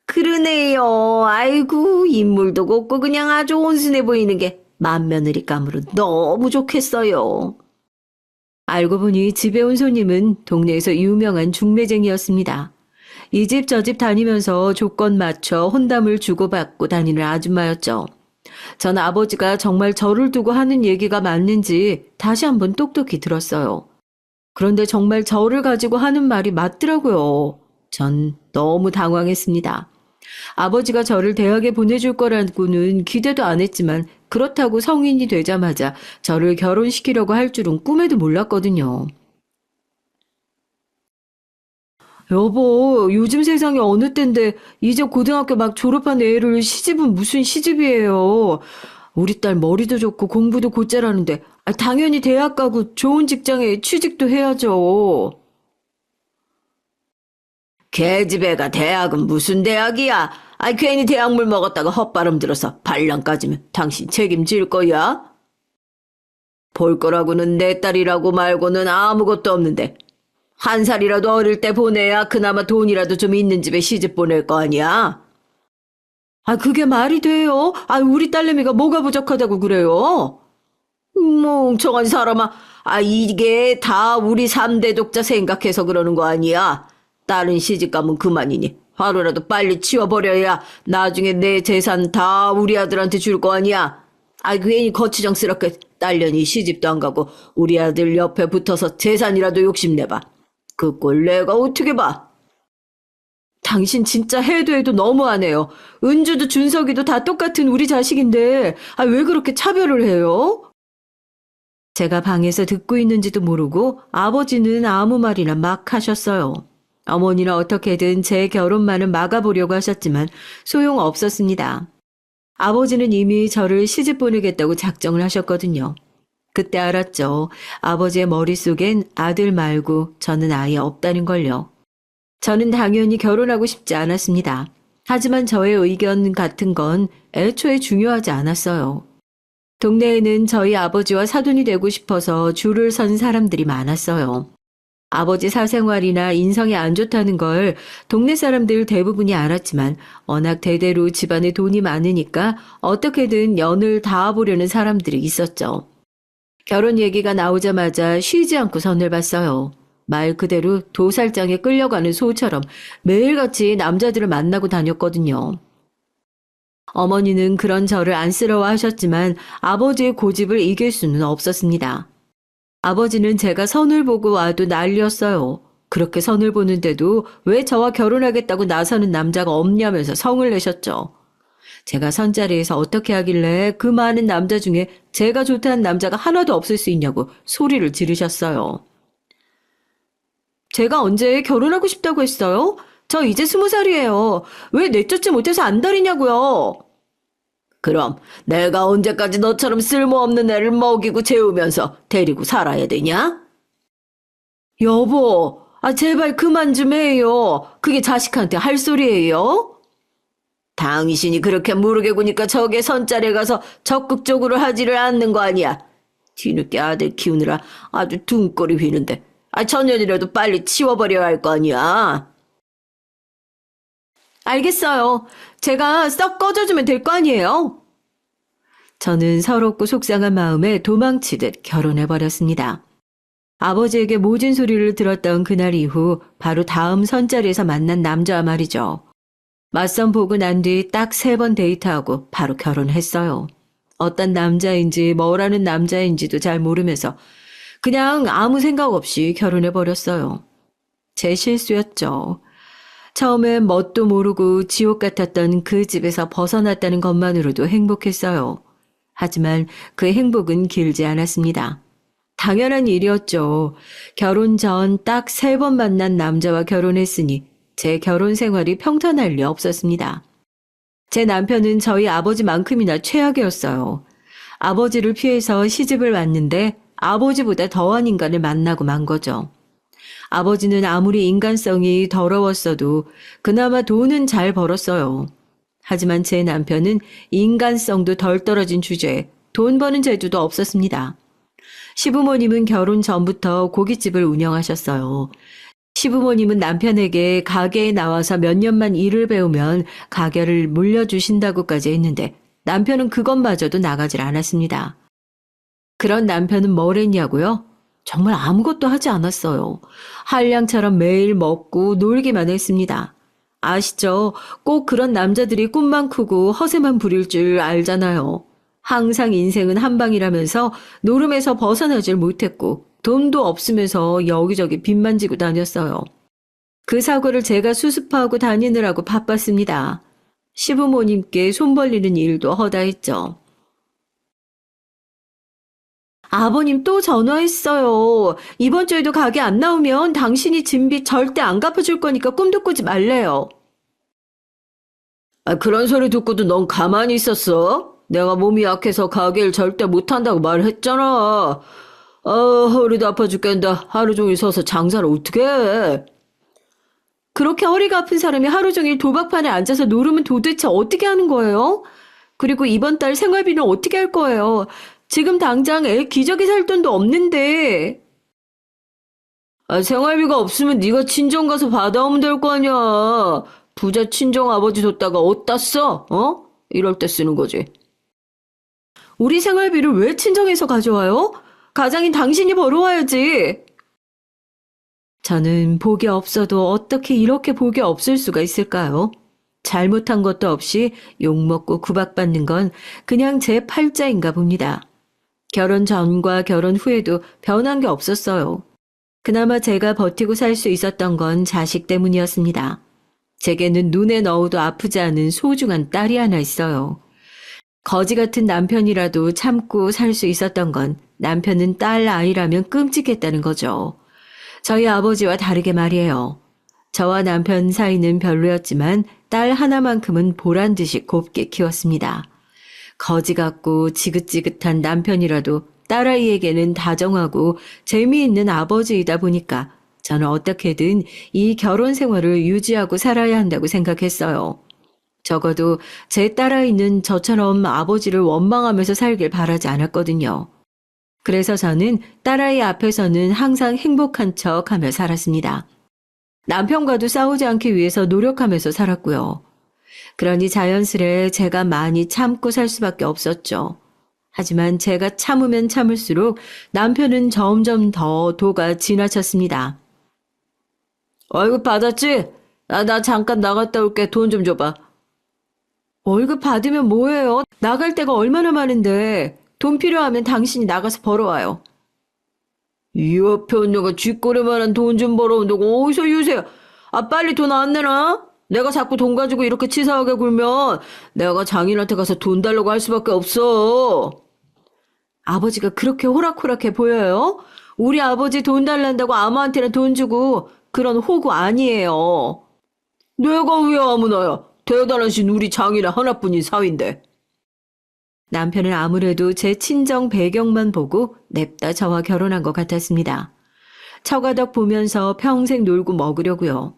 Speaker 1: 그러네요. 아이고, 인물도 곱고 그냥 아주 온순해 보이는 게 맏며느리감으로 너무 좋겠어요. 알고 보니 집에 온 손님은 동네에서 유명한 중매쟁이였습니다. 이 집 저 집 다니면서 조건 맞춰 혼담을 주고받고 다니는 아줌마였죠. 전 아버지가 정말 저를 두고 하는 얘기가 맞는지 다시 한번 똑똑히 들었어요. 그런데 정말 저를 가지고 하는 말이 맞더라고요. 전 너무 당황했습니다. 아버지가 저를 대학에 보내줄 거라고는 기대도 안 했지만 그렇다고 성인이 되자마자 저를 결혼시키려고 할 줄은 꿈에도 몰랐거든요. 여보, 요즘 세상이 어느 때인데 이제 고등학교 막 졸업한 애를 시집은 무슨 시집이에요. 우리 딸 머리도 좋고 공부도 곧잘하는데 당연히 대학 가고 좋은 직장에 취직도 해야죠. 계집애가 대학은 무슨 대학이야? 괜히 대학물 먹었다가 헛바람 들어서 반란 까지면 당신 책임질 거야? 볼 거라고는 내 딸이라고 말고는 아무것도 없는데 한 살이라도 어릴 때 보내야 그나마 돈이라도 좀 있는 집에 시집 보낼 거 아니야? 그게 말이 돼요? 우리 딸내미가 뭐가 부족하다고 그래요? 멍청한 사람아. 이게 다 우리 3대 독자 생각해서 그러는 거 아니야? 딸은 시집 가면 그만이니 하루라도 빨리 치워버려야 나중에 내 재산 다 우리 아들한테 줄 거 아니야? 괜히 거추장스럽게 딸년이 시집도 안 가고 우리 아들 옆에 붙어서 재산이라도 욕심내봐. 그 꼴 내가 어떻게 봐? 당신 진짜 해도 너무하네요. 은주도 준석이도 다 똑같은 우리 자식인데 왜 그렇게 차별을 해요? 제가 방에서 듣고 있는지도 모르고 아버지는 아무 말이나 막 하셨어요. 어머니는 어떻게든 제 결혼만은 막아보려고 하셨지만 소용없었습니다. 아버지는 이미 저를 시집 보내겠다고 작정을 하셨거든요. 그때 알았죠. 아버지의 머릿속엔 아들 말고 저는 아예 없다는 걸요. 저는 당연히 결혼하고 싶지 않았습니다. 하지만 저의 의견 같은 건 애초에 중요하지 않았어요. 동네에는 저희 아버지와 사돈이 되고 싶어서 줄을 선 사람들이 많았어요. 아버지 사생활이나 인성이 안 좋다는 걸 동네 사람들 대부분이 알았지만 워낙 대대로 집안에 돈이 많으니까 어떻게든 연을 닿아보려는 사람들이 있었죠. 결혼 얘기가 나오자마자 쉬지 않고 선을 봤어요. 말 그대로 도살장에 끌려가는 소처럼 매일같이 남자들을 만나고 다녔거든요. 어머니는 그런 저를 안쓰러워하셨지만 아버지의 고집을 이길 수는 없었습니다. 아버지는 제가 선을 보고 와도 난리였어요. 그렇게 선을 보는데도 왜 저와 결혼하겠다고 나서는 남자가 없냐면서 성을 내셨죠. 제가 선자리에서 어떻게 하길래 그 많은 남자 중에 제가 좋다는 남자가 하나도 없을 수 있냐고 소리를 지르셨어요. 제가 언제 결혼하고 싶다고 했어요? 저 이제 20살이에요. 왜 내쫓지 못해서 안달이냐고요. 그럼 내가 언제까지 너처럼 쓸모없는 애를 먹이고 재우면서 데리고 살아야 되냐? 여보, 제발 그만 좀 해요. 그게 자식한테 할 소리예요? 당신이 그렇게 모르게 구니까 저게 선자리에 가서 적극적으로 하지를 않는 거 아니야. 뒤늦게 아들 키우느라 아주 등골이 휘는데. 천년이라도 빨리 치워버려야 할 거 아니야. 알겠어요. 제가 썩 꺼져주면 될 거 아니에요. 저는 서럽고 속상한 마음에 도망치듯 결혼해버렸습니다. 아버지에게 모진 소리를 들었던 그날 이후 바로 다음 선자리에서 만난 남자와 말이죠. 맞선 보고 난 뒤 딱 3번 데이트하고 바로 결혼했어요. 어떤 남자인지 뭐라는 남자인지도 잘 모르면서 그냥 아무 생각 없이 결혼해버렸어요. 제 실수였죠. 처음엔 뭣도 모르고 지옥 같았던 그 집에서 벗어났다는 것만으로도 행복했어요. 하지만 그 행복은 길지 않았습니다. 당연한 일이었죠. 결혼 전 딱 3번 만난 남자와 결혼했으니 제 결혼 생활이 평탄할 리 없었습니다. 제 남편은 저희 아버지만큼이나 최악이었어요. 아버지를 피해서 시집을 왔는데 아버지보다 더한 인간을 만나고 만 거죠. 아버지는 아무리 인간성이 더러웠어도 그나마 돈은 잘 벌었어요. 하지만 제 남편은 인간성도 덜 떨어진 주제에 돈 버는 재주도 없었습니다. 시부모님은 결혼 전부터 고깃집을 운영하셨어요. 시부모님은 남편에게 가게에 나와서 몇 년만 일을 배우면 가게를 물려주신다고까지 했는데 남편은 그것마저도 나가질 않았습니다. 그런 남편은 뭘 했냐고요? 정말 아무것도 하지 않았어요. 한량처럼 매일 먹고 놀기만 했습니다. 아시죠? 꼭 그런 남자들이 꿈만 크고 허세만 부릴 줄 알잖아요. 항상 인생은 한방이라면서 노름에서 벗어나질 못했고 돈도 없으면서 여기저기 빚만 지고 다녔어요. 그 사고를 제가 수습하고 다니느라고 바빴습니다. 시부모님께 손 벌리는 일도 허다했죠. 아버님 또 전화했어요. 이번 주에도 가게 안 나오면 당신이 진 빚 절대 안 갚아줄 거니까 꿈도 꾸지 말래요. 그런 소리 듣고도 넌 가만히 있었어? 내가 몸이 약해서 가게를 절대 못한다고 말했잖아. 허리도 아파 죽겠다. 하루 종일 서서 장사를 어떻게 해? 그렇게 허리가 아픈 사람이 하루 종일 도박판에 앉아서 노름은 도대체 어떻게 하는 거예요? 그리고 이번 달 생활비는 어떻게 할 거예요? 지금 당장 애 기저귀 살 돈도 없는데. 생활비가 없으면 네가 친정 가서 받아오면 될 거 아니야. 부자 친정 아버지 줬다가 어디다 써? 이럴 때 쓰는 거지. 우리 생활비를 왜 친정에서 가져와요? 가장인 당신이 벌어와야지. 저는 복이 없어도 어떻게 이렇게 복이 없을 수가 있을까요? 잘못한 것도 없이 욕먹고 구박받는 건 그냥 제 팔자인가 봅니다. 결혼 전과 결혼 후에도 변한 게 없었어요. 그나마 제가 버티고 살 수 있었던 건 자식 때문이었습니다. 제게는 눈에 넣어도 아프지 않은 소중한 딸이 하나 있어요. 거지 같은 남편이라도 참고 살 수 있었던 건 남편은 딸 아이라면 끔찍했다는 거죠. 저희 아버지와 다르게 말이에요. 저와 남편 사이는 별로였지만 딸 하나만큼은 보란 듯이 곱게 키웠습니다. 거지 같고 지긋지긋한 남편이라도 딸아이에게는 다정하고 재미있는 아버지이다 보니까 저는 어떻게든 이 결혼 생활을 유지하고 살아야 한다고 생각했어요. 적어도 제 딸아이는 저처럼 아버지를 원망하면서 살길 바라지 않았거든요. 그래서 저는 딸아이 앞에서는 항상 행복한 척 하며 살았습니다. 남편과도 싸우지 않기 위해서 노력하면서 살았고요. 그러니 자연스레 제가 많이 참고 살 수밖에 없었죠. 하지만 제가 참으면 참을수록 남편은 점점 더 도가 지나쳤습니다. 월급 받았지? 나 잠깐 나갔다 올게. 돈 좀 줘봐. 월급 받으면 뭐해요? 나갈 데가 얼마나 많은데. 돈 필요하면 당신이 나가서 벌어와요. 이 옆에 언니가 쥐꼬리만한 돈 좀 벌어온다고 어디서 유세요? 빨리 돈 안 내놔? 내가 자꾸 돈 가지고 이렇게 치사하게 굴면 내가 장인한테 가서 돈 달라고 할 수밖에 없어. 아버지가 그렇게 호락호락해 보여요? 우리 아버지 돈 달란다고 아무한테나 돈 주고 그런 호구 아니에요. 내가 왜 아무나야? 대단하신 우리 장인의 하나뿐인 사위인데. 남편은 아무래도 제 친정 배경만 보고 냅다 저와 결혼한 것 같았습니다. 처가덕 보면서 평생 놀고 먹으려고요.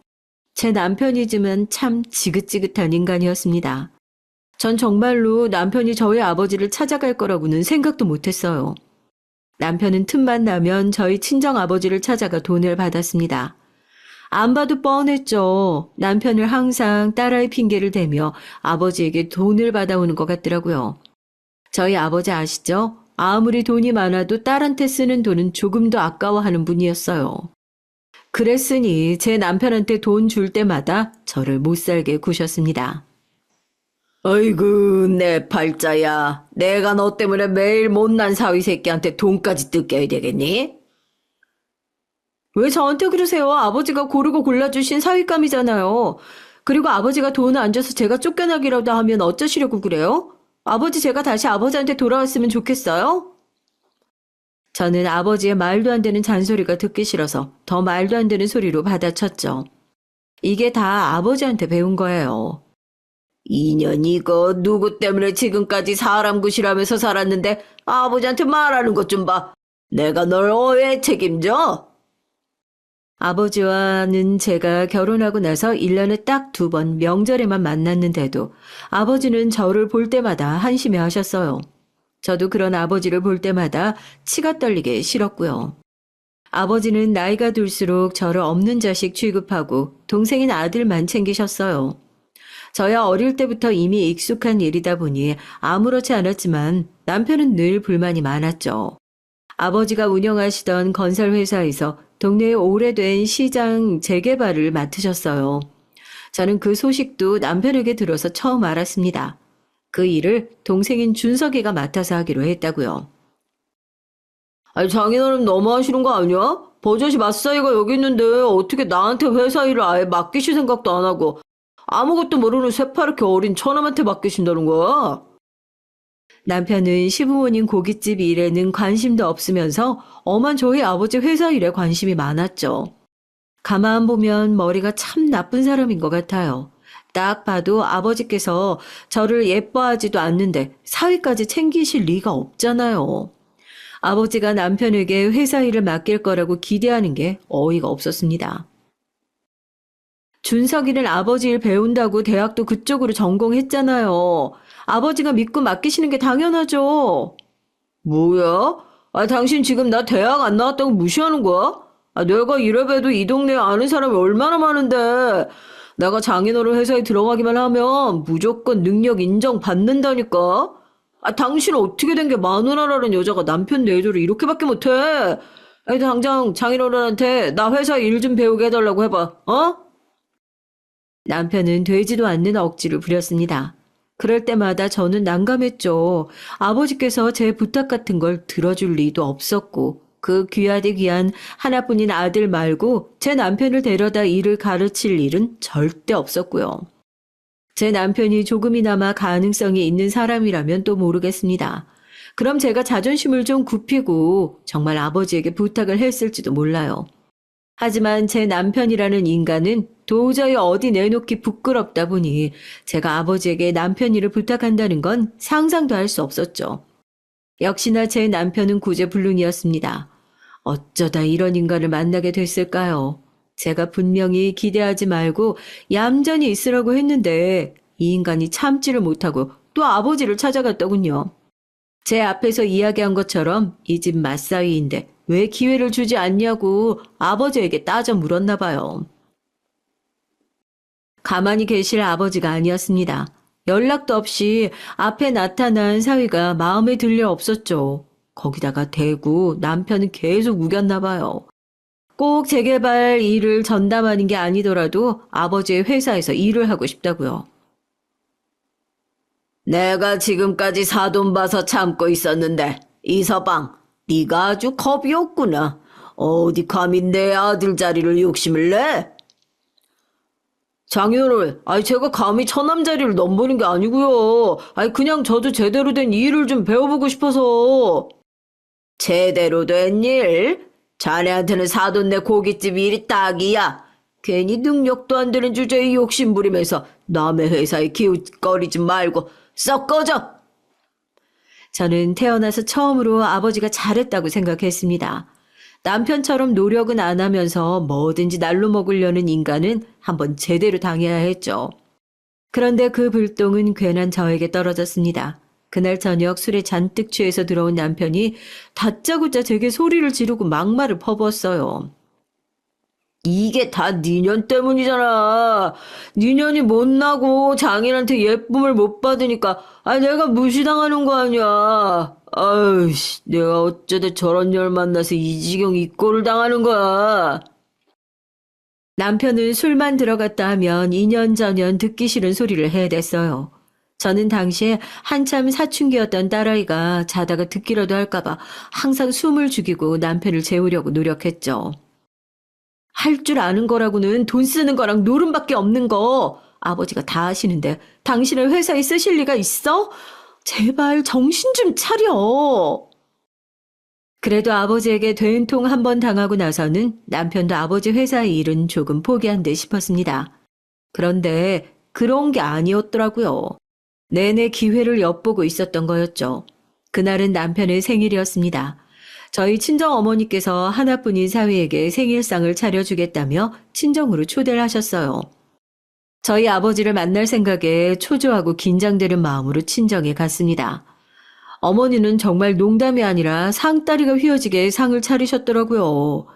Speaker 1: 제 남편이지만 참 지긋지긋한 인간이었습니다. 전 정말로 남편이 저희 아버지를 찾아갈 거라고는 생각도 못했어요. 남편은 틈만 나면 저희 친정 아버지를 찾아가 돈을 받았습니다. 안 봐도 뻔했죠. 남편을 항상 딸아이 핑계를 대며 아버지에게 돈을 받아오는 것 같더라고요. 저희 아버지 아시죠? 아무리 돈이 많아도 딸한테 쓰는 돈은 조금도 아까워하는 분이었어요. 그랬으니 제 남편한테 돈 줄 때마다 저를 못살게 구셨습니다. 어이구 내 팔자야. 내가 너 때문에 매일 못난 사위 새끼한테 돈까지 뜯겨야 되겠니? 왜 저한테 그러세요? 아버지가 고르고 골라주신 사윗감이잖아요. 그리고 아버지가 돈을 안 줘서 제가 쫓겨나기라도 하면 어쩌시려고 그래요? 아버지 제가 다시 아버지한테 돌아왔으면 좋겠어요? 저는 아버지의 말도 안 되는 잔소리가 듣기 싫어서 더 말도 안 되는 소리로 받아쳤죠. 이게 다 아버지한테 배운 거예요. 2년 이거 누구 때문에 지금까지 사람 구실하면서 살았는데 아버지한테 말하는 것 좀 봐. 내가 널 왜 책임져? 아버지와는 제가 결혼하고 나서 1년에 딱 2번 명절에만 만났는데도 아버지는 저를 볼 때마다 한심해 하셨어요. 저도 그런 아버지를 볼 때마다 치가 떨리게 싫었고요. 아버지는 나이가 들수록 저를 없는 자식 취급하고 동생인 아들만 챙기셨어요. 저야 어릴 때부터 이미 익숙한 일이다 보니 아무렇지 않았지만 남편은 늘 불만이 많았죠. 아버지가 운영하시던 건설회사에서 동네에 오래된 시장 재개발을 맡으셨어요. 저는 그 소식도 남편에게 들어서 처음 알았습니다. 그 일을 동생인 준석이가 맡아서 하기로 했다고요. 장인어른 너무 하시는 거 아니야? 버젓이 맞사이가 여기 있는데 어떻게 나한테 회사 일을 아예 맡기실 생각도 안 하고 아무것도 모르는 새파랗게 어린 처남한테 맡기신다는 거야? 남편은 시부모님 고깃집 일에는 관심도 없으면서 엄한 저희 아버지 회사 일에 관심이 많았죠. 가만 보면 머리가 참 나쁜 사람인 것 같아요. 딱 봐도 아버지께서 저를 예뻐하지도 않는데 사위까지 챙기실 리가 없잖아요. 아버지가 남편에게 회사 일을 맡길 거라고 기대하는 게 어이가 없었습니다. 준석이는 아버지 일 배운다고 대학도 그쪽으로 전공했잖아요. 아버지가 믿고 맡기시는 게 당연하죠. 뭐야? 당신 지금 나 대학 안 나왔다고 무시하는 거야? 내가 이래봬도 이 동네에 아는 사람이 얼마나 많은데 내가 장인어른 회사에 들어가기만 하면 무조건 능력 인정받는다니까. 당신 어떻게 된 게 마누라라는 여자가 남편 내조를 이렇게밖에 못해? 당장 장인어른한테 나 회사 일 좀 배우게 해달라고 해봐. 어? 남편은 되지도 않는 억지를 부렸습니다. 그럴 때마다 저는 난감했죠. 아버지께서 제 부탁 같은 걸 들어줄 리도 없었고 그 귀하디 귀한 하나뿐인 아들 말고 제 남편을 데려다 일을 가르칠 일은 절대 없었고요. 제 남편이 조금이나마 가능성이 있는 사람이라면 또 모르겠습니다. 그럼 제가 자존심을 좀 굽히고 정말 아버지에게 부탁을 했을지도 몰라요. 하지만 제 남편이라는 인간은 도저히 어디 내놓기 부끄럽다 보니 제가 아버지에게 남편 일을 부탁한다는 건 상상도 할 수 없었죠. 역시나 제 남편은 구제불능이었습니다. 어쩌다 이런 인간을 만나게 됐을까요? 제가 분명히 기대하지 말고 얌전히 있으라고 했는데 이 인간이 참지를 못하고 또 아버지를 찾아갔더군요. 제 앞에서 이야기한 것처럼 이 집 맞사위인데 왜 기회를 주지 않냐고 아버지에게 따져 물었나 봐요. 가만히 계실 아버지가 아니었습니다. 연락도 없이 앞에 나타난 사위가 마음에 들 리 없었죠. 거기다가 대구 남편은 계속 우겼나 봐요. 꼭 재개발 일을 전담하는 게 아니더라도 아버지의 회사에서 일을 하고 싶다고요. 내가 지금까지 사돈 봐서 참고 있었는데 이서방, 네가 아주 겁이 없구나. 어디 감히 내 아들 자리를 욕심을 내? 장인어른, 제가 감히 처남 자리를 넘보는 게 아니고요. 그냥 저도 제대로 된 일을 좀 배워보고 싶어서. 제대로 된 일? 자네한테는 사돈 내 고깃집 일이 딱이야. 괜히 능력도 안 되는 주제에 욕심 부리면서 남의 회사에 기웃거리지 말고 썩 꺼져. 저는 태어나서 처음으로 아버지가 잘했다고 생각했습니다. 남편처럼 노력은 안 하면서 뭐든지 날로 먹으려는 인간은 한번 제대로 당해야 했죠. 그런데 그 불똥은 괜한 저에게 떨어졌습니다. 그날 저녁 술에 잔뜩 취해서 들어온 남편이 다짜고짜 제게 소리를 지르고 막말을 퍼부었어요. 이게 다 니년 때문이잖아. 니년이 못나고 장인한테 예쁨을 못 받으니까 내가 무시당하는 거 아니야. 아유씨, 내가 어쩌다 저런 녀를 만나서 이 지경 이 꼴을 당하는 거야. 남편은 술만 들어갔다 하면 2년 전년 듣기 싫은 소리를 해댔어요. 저는 당시에 한참 사춘기였던 딸아이가 자다가 듣기라도 할까봐 항상 숨을 죽이고 남편을 재우려고 노력했죠. 할 줄 아는 거라고는 돈 쓰는 거랑 노름밖에 없는 거. 아버지가 다 아시는데 당신을 회사에 쓰실 리가 있어? 제발 정신 좀 차려. 그래도 아버지에게 된통 한 번 당하고 나서는 남편도 아버지 회사의 일은 조금 포기한 듯 싶었습니다. 그런데 그런 게 아니었더라고요. 내내 기회를 엿보고 있었던 거였죠. 그날은 남편의 생일이었습니다. 저희 친정어머니께서 하나뿐인 사위에게 생일상을 차려주겠다며 친정으로 초대를 하셨어요. 저희 아버지를 만날 생각에 초조하고 긴장되는 마음으로 친정에 갔습니다. 어머니는 정말 농담이 아니라 상다리가 휘어지게 상을 차리셨더라고요.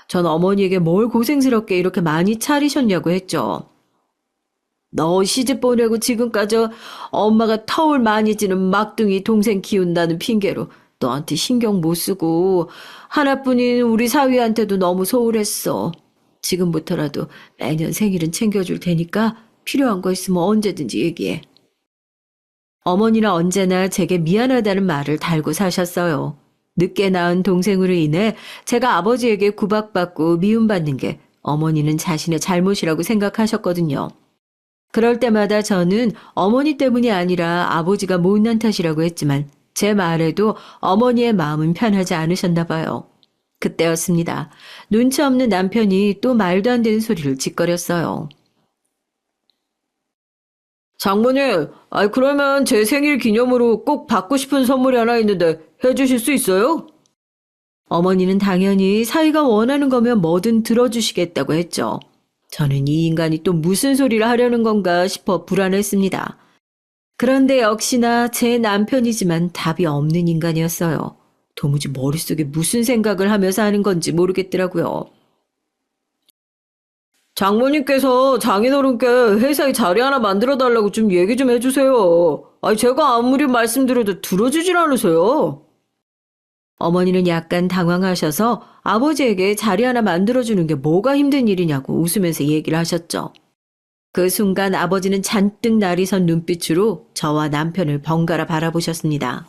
Speaker 1: 전 어머니에게 뭘 고생스럽게 이렇게 많이 차리셨냐고 했죠. 너 시집 보내고 지금까지 엄마가 터울 많이 지는 막둥이 동생 키운다는 핑계로 너한테 신경 못 쓰고 하나뿐인 우리 사위한테도 너무 소홀했어. 지금부터라도 매년 생일은 챙겨줄 테니까 필요한 거 있으면 언제든지 얘기해. 어머니는 언제나 제게 미안하다는 말을 달고 사셨어요. 늦게 낳은 동생으로 인해 제가 아버지에게 구박받고 미움받는 게 어머니는 자신의 잘못이라고 생각하셨거든요. 그럴 때마다 저는 어머니 때문이 아니라 아버지가 못난 탓이라고 했지만 제 말에도 어머니의 마음은 편하지 않으셨나 봐요. 그때였습니다. 눈치 없는 남편이 또 말도 안 되는 소리를 짓거렸어요. 장모님, 그러면 제 생일 기념으로 꼭 받고 싶은 선물이 하나 있는데 해주실 수 있어요? 어머니는 당연히 사위가 원하는 거면 뭐든 들어주시겠다고 했죠. 저는 이 인간이 또 무슨 소리를 하려는 건가 싶어 불안했습니다. 그런데 역시나 제 남편이지만 답이 없는 인간이었어요. 도무지 머릿속에 무슨 생각을 하며 사는 건지 모르겠더라고요. 장모님께서 장인어른께 회사에 자리 하나 만들어달라고 좀 얘기 좀 해주세요. 제가 아무리 말씀드려도 들어주질 않으세요. 어머니는 약간 당황하셔서 아버지에게 자리 하나 만들어주는 게 뭐가 힘든 일이냐고 웃으면서 얘기를 하셨죠. 그 순간 아버지는 잔뜩 날이 선 눈빛으로 저와 남편을 번갈아 바라보셨습니다.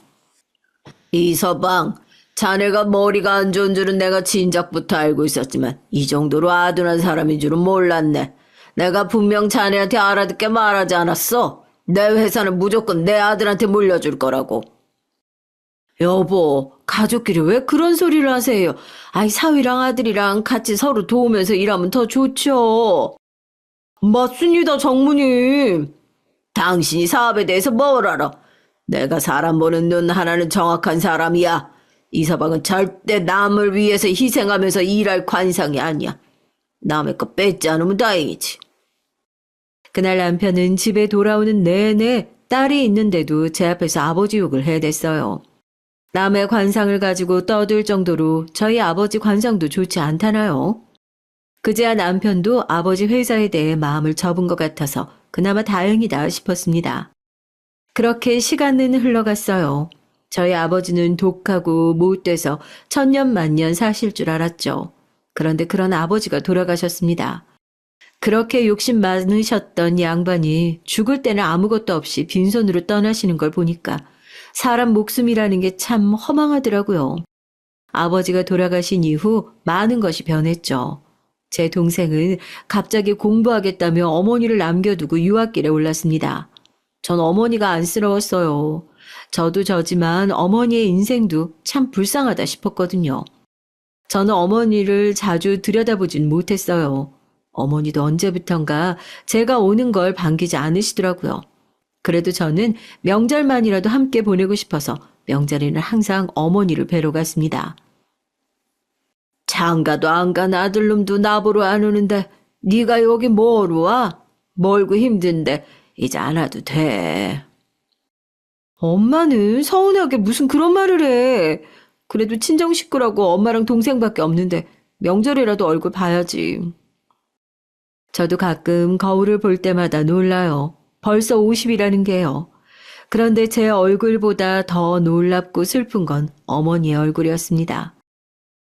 Speaker 1: 이서방, 자네가 머리가 안 좋은 줄은 내가 진작부터 알고 있었지만 이 정도로 아둔한 사람인 줄은 몰랐네. 내가 분명 자네한테 알아듣게 말하지 않았어. 내 회사는 무조건 내 아들한테 물려줄 거라고. 여보, 가족끼리 왜 그런 소리를 하세요? 사위랑 아들이랑 같이 서로 도우면서 일하면 더 좋죠. 맞습니다, 장모님. 당신이 사업에 대해서 뭘 알아? 내가 사람 보는 눈 하나는 정확한 사람이야. 이서방은 절대 남을 위해서 희생하면서 일할 관상이 아니야. 남의 거 뺏지 않으면 다행이지. 그날 남편은 집에 돌아오는 내내 딸이 있는데도 제 앞에서 아버지 욕을 해댔어요. 남의 관상을 가지고 떠들 정도로 저희 아버지 관상도 좋지 않다나요? 그제야 남편도 아버지 회사에 대해 마음을 접은 것 같아서 그나마 다행이다 싶었습니다. 그렇게 시간은 흘러갔어요. 저희 아버지는 독하고 못돼서 천년만년 사실 줄 알았죠. 그런데 그런 아버지가 돌아가셨습니다. 그렇게 욕심 많으셨던 양반이 죽을 때는 아무것도 없이 빈손으로 떠나시는 걸 보니까 사람 목숨이라는 게 참 허망하더라고요. 아버지가 돌아가신 이후 많은 것이 변했죠. 제 동생은 갑자기 공부하겠다며 어머니를 남겨두고 유학길에 올랐습니다. 전 어머니가 안쓰러웠어요. 저도 저지만 어머니의 인생도 참 불쌍하다 싶었거든요. 저는 어머니를 자주 들여다보진 못했어요. 어머니도 언제부턴가 제가 오는 걸 반기지 않으시더라고요. 그래도 저는 명절만이라도 함께 보내고 싶어서 명절에는 항상 어머니를 뵈러 갔습니다. 장가도 안 간 아들놈도 나보러 안 오는데 네가 여기 뭐로 와? 멀고 힘든데 이제 안 와도 돼. 엄마는 서운하게 무슨 그런 말을 해. 그래도 친정 식구라고 엄마랑 동생밖에 없는데 명절이라도 얼굴 봐야지. 저도 가끔 거울을 볼 때마다 놀라요. 벌써 50이라는 게요. 그런데 제 얼굴보다 더 놀랍고 슬픈 건 어머니의 얼굴이었습니다.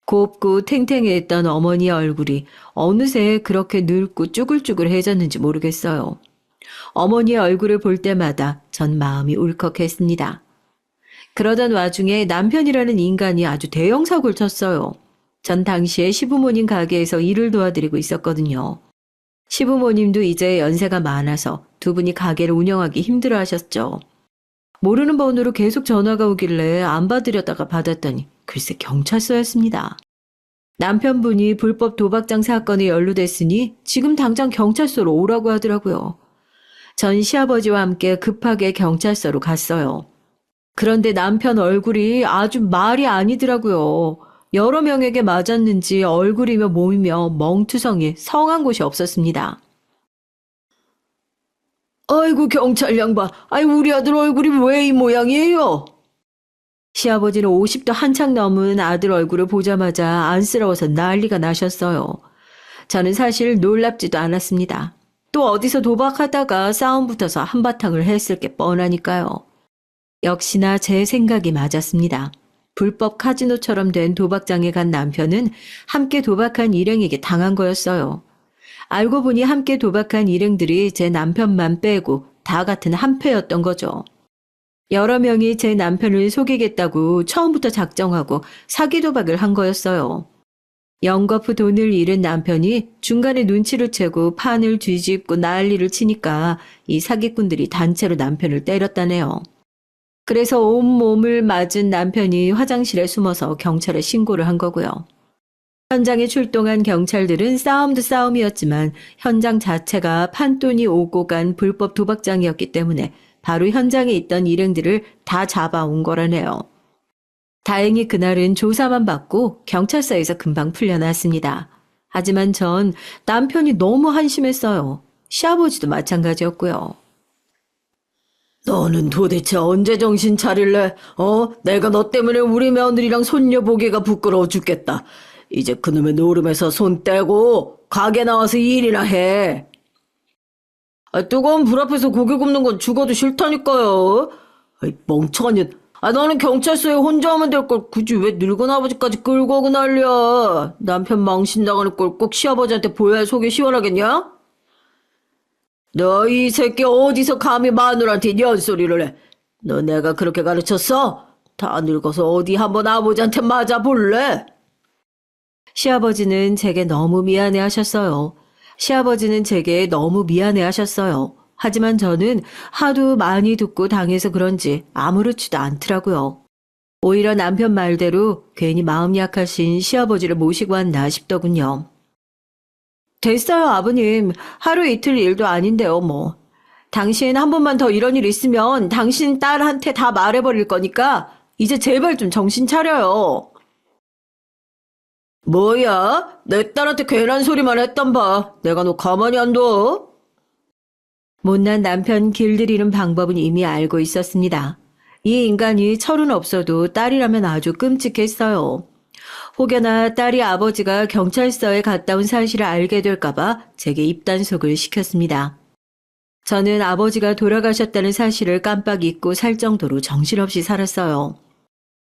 Speaker 1: 곱고 탱탱했던 어머니의 얼굴이 어느새 그렇게 늙고 쭈글쭈글해졌는지 모르겠어요. 어머니의 얼굴을 볼 때마다 전 마음이 울컥했습니다. 그러던 와중에 남편이라는 인간이 아주 대형 사고를 쳤어요. 전 당시에 시부모님 가게에서 일을 도와드리고 있었거든요. 시부모님도 이제 연세가 많아서 두 분이 가게를 운영하기 힘들어 하셨죠. 모르는 번호로 계속 전화가 오길래 안 받으려다가 받았더니 글쎄 경찰서였습니다. 남편분이 불법 도박장 사건에 연루됐으니 지금 당장 경찰서로 오라고 하더라고요. 전 시아버지와 함께 급하게 경찰서로 갔어요. 그런데 남편 얼굴이 아주 말이 아니더라고요. 여러 명에게 맞았는지 얼굴이며 몸이며 멍투성이 성한 곳이 없었습니다. 아이고 경찰 양반, 우리 아들 얼굴이 왜 이 모양이에요? 시아버지는 50도 한창 넘은 아들 얼굴을 보자마자 안쓰러워서 난리가 나셨어요. 저는 사실 놀랍지도 않았습니다. 또 어디서 도박하다가 싸움 붙어서 한바탕을 했을 게 뻔하니까요. 역시나 제 생각이 맞았습니다. 불법 카지노처럼 된 도박장에 간 남편은 함께 도박한 일행에게 당한 거였어요. 알고 보니 함께 도박한 일행들이 제 남편만 빼고 다 같은 한패였던 거죠. 여러 명이 제 남편을 속이겠다고 처음부터 작정하고 사기 도박을 한 거였어요. 연거푸 돈을 잃은 남편이 중간에 눈치를 채고 판을 뒤집고 난리를 치니까 이 사기꾼들이 단체로 남편을 때렸다네요. 그래서 온몸을 맞은 남편이 화장실에 숨어서 경찰에 신고를 한 거고요. 현장에 출동한 경찰들은 싸움도 싸움이었지만 현장 자체가 판돈이 오고 간 불법 도박장이었기 때문에 바로 현장에 있던 일행들을 다 잡아온 거라네요. 다행히 그날은 조사만 받고 경찰서에서 금방 풀려났습니다. 하지만 전 남편이 너무 한심했어요. 시아버지도 마찬가지였고요. 너는 도대체 언제 정신 차릴래? 내가 너 때문에 우리 며느리랑 손녀 보기가 부끄러워 죽겠다. 이제 그놈의 노름에서 손 떼고 가게 나와서 일이나 해. 뜨거운 불 앞에서 고기 굽는 건 죽어도 싫다니까요. 멍청한 년. 너는 경찰서에 혼자 하면 될 걸 굳이 왜 늙은 아버지까지 끌고 오고 난리야. 남편 망신당하는 걸 꼭 시아버지한테 보여야 속이 시원하겠냐? 너 이 새끼 어디서 감히 마누라한테 연소리를 해. 너 내가 그렇게 가르쳤어? 다 늙어서 어디 한번 아버지한테 맞아볼래? 시아버지는 제게 너무 미안해 하셨어요. 하지만 저는 하도 많이 듣고 당해서 그런지 아무렇지도 않더라고요. 오히려 남편 말대로 괜히 마음 약하신 시아버지를 모시고 왔나 싶더군요. 됐어요, 아버님. 하루 이틀 일도 아닌데요, 뭐. 당신 한 번만 더 이런 일 있으면 당신 딸한테 다 말해버릴 거니까 이제 제발 좀 정신 차려요. 뭐야? 내 딸한테 괜한 소리만 했단 봐. 내가 너 가만히 안 둬? 못난 남편 길들이는 방법은 이미 알고 있었습니다. 이 인간이 철은 없어도 딸이라면 아주 끔찍했어요. 혹여나 딸이 아버지가 경찰서에 갔다 온 사실을 알게 될까봐 제게 입단속을 시켰습니다. 저는 아버지가 돌아가셨다는 사실을 깜빡 잊고 살 정도로 정신없이 살았어요.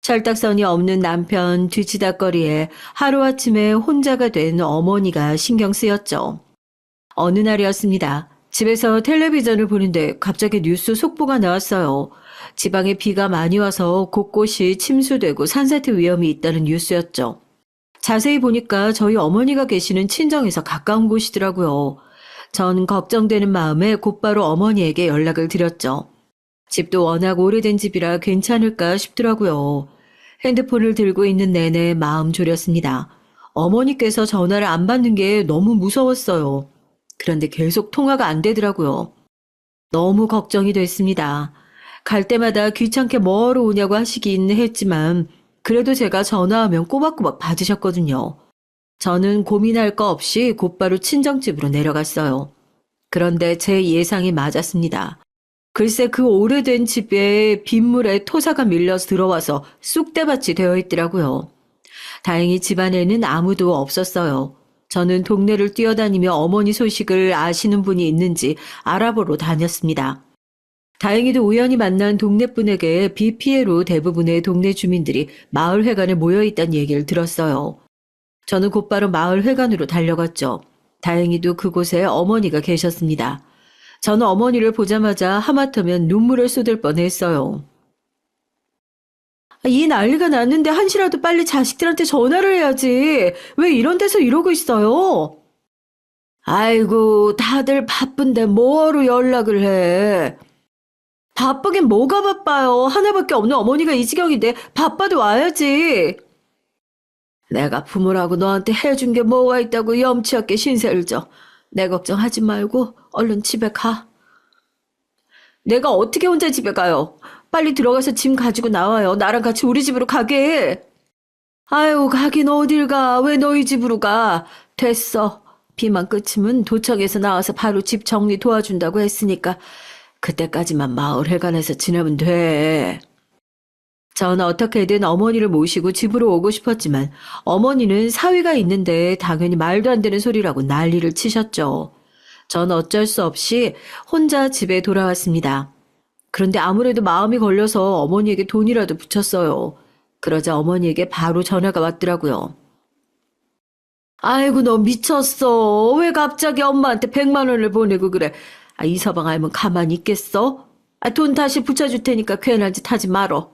Speaker 1: 철딱선이 없는 남편 뒤치다꺼리에 하루아침에 혼자가 된 어머니가 신경 쓰였죠. 어느 날이었습니다. 집에서 텔레비전을 보는데 갑자기 뉴스 속보가 나왔어요. 지방에 비가 많이 와서 곳곳이 침수되고 산사태 위험이 있다는 뉴스였죠. 자세히 보니까 저희 어머니가 계시는 친정에서 가까운 곳이더라고요. 전 걱정되는 마음에 곧바로 어머니에게 연락을 드렸죠. 집도 워낙 오래된 집이라 괜찮을까 싶더라고요. 핸드폰을 들고 있는 내내 마음 졸였습니다. 어머니께서 전화를 안 받는 게 너무 무서웠어요. 그런데 계속 통화가 안 되더라고요. 너무 걱정이 됐습니다. 갈 때마다 귀찮게 뭐하러 오냐고 하시긴 했지만 그래도 제가 전화하면 꼬박꼬박 받으셨거든요. 저는 고민할 거 없이 곧바로 친정집으로 내려갔어요. 그런데 제 예상이 맞았습니다. 글쎄 그 오래된 집에 빗물에 토사가 밀려서 들어와서 쑥대밭이 되어 있더라고요. 다행히 집안에는 아무도 없었어요. 저는 동네를 뛰어다니며 어머니 소식을 아시는 분이 있는지 알아보러 다녔습니다. 다행히도 우연히 만난 동네분에게 비 피해로 대부분의 동네 주민들이 마을회관에 모여있다는 얘기를 들었어요. 저는 곧바로 마을회관으로 달려갔죠. 다행히도 그곳에 어머니가 계셨습니다. 저는 어머니를 보자마자 하마터면 눈물을 쏟을 뻔했어요. 이 난리가 났는데 한시라도 빨리 자식들한테 전화를 해야지. 왜 이런 데서 이러고 있어요? 아이고, 다들 바쁜데 뭐하러 연락을 해. 바쁘긴 뭐가 바빠요. 하나밖에 없는 어머니가 이 지경인데 바빠도 와야지. 내가 부모라고 너한테 해준 게 뭐가 있다고 염치 없게 신세를 져. 내 걱정하지 말고 얼른 집에 가. 내가 어떻게 혼자 집에 가요? 빨리 들어가서 짐 가지고 나와요. 나랑 같이 우리 집으로 가게 해. 아유, 가긴 어딜 가. 왜 너희 집으로 가? 됐어. 비만 그치면 도청에서 나와서 바로 집 정리 도와준다고 했으니까 그때까지만 마을회관에서 지내면 돼. 전 어떻게든 어머니를 모시고 집으로 오고 싶었지만 어머니는 사위가 있는데 당연히 말도 안 되는 소리라고 난리를 치셨죠. 전 어쩔 수 없이 혼자 집에 돌아왔습니다. 그런데 아무래도 마음이 걸려서 어머니에게 돈이라도 붙였어요. 그러자 어머니에게 바로 전화가 왔더라고요. 아이고 너 미쳤어. 왜 갑자기 엄마한테 100만 원을 보내고 그래. 이 서방 알면 가만히 있겠어? 돈 다시 붙여줄 테니까 괜한 짓 하지 말어.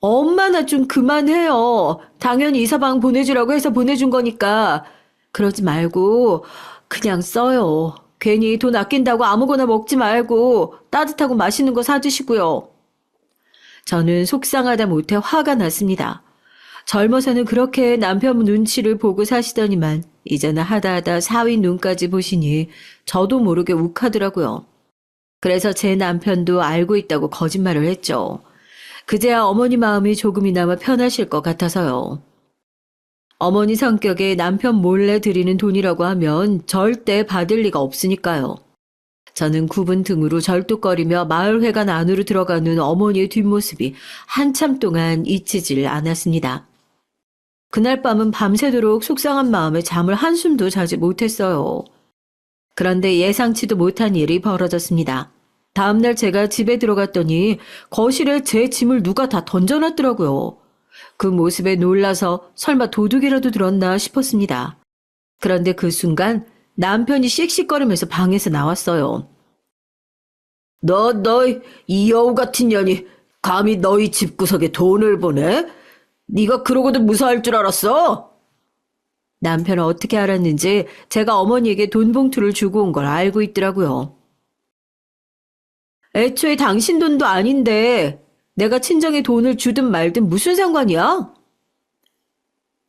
Speaker 1: 엄마나 좀 그만해요. 당연히 이 서방 보내주라고 해서 보내준 거니까. 그러지 말고 그냥 써요. 괜히 돈 아낀다고 아무거나 먹지 말고 따뜻하고 맛있는 거 사드시고요. 저는 속상하다 못해 화가 났습니다. 젊어서는 그렇게 남편 눈치를 보고 사시더니만 이제는 하다하다 사위 눈까지 보시니 저도 모르게 욱하더라고요. 그래서 제 남편도 알고 있다고 거짓말을 했죠. 그제야 어머니 마음이 조금이나마 편하실 것 같아서요. 어머니 성격에 남편 몰래 드리는 돈이라고 하면 절대 받을 리가 없으니까요. 저는 굽은 등으로 절뚝거리며 마을회관 안으로 들어가는 어머니의 뒷모습이 한참 동안 잊히질 않았습니다. 그날 밤은 밤새도록 속상한 마음에 잠을 한숨도 자지 못했어요. 그런데 예상치도 못한 일이 벌어졌습니다. 다음날 제가 집에 들어갔더니 거실에 제 짐을 누가 다 던져놨더라고요. 그 모습에 놀라서 설마 도둑이라도 들었나 싶었습니다. 그런데 그 순간 남편이 씩씩거리면서 방에서 나왔어요. 이 여우 같은 년이 감히 너희 집구석에 돈을 보내? 네가 그러고도 무사할 줄 알았어? 남편은 어떻게 알았는지 제가 어머니에게 돈 봉투를 주고 온 걸 알고 있더라고요. 애초에 당신 돈도 아닌데 내가 친정에 돈을 주든 말든 무슨 상관이야?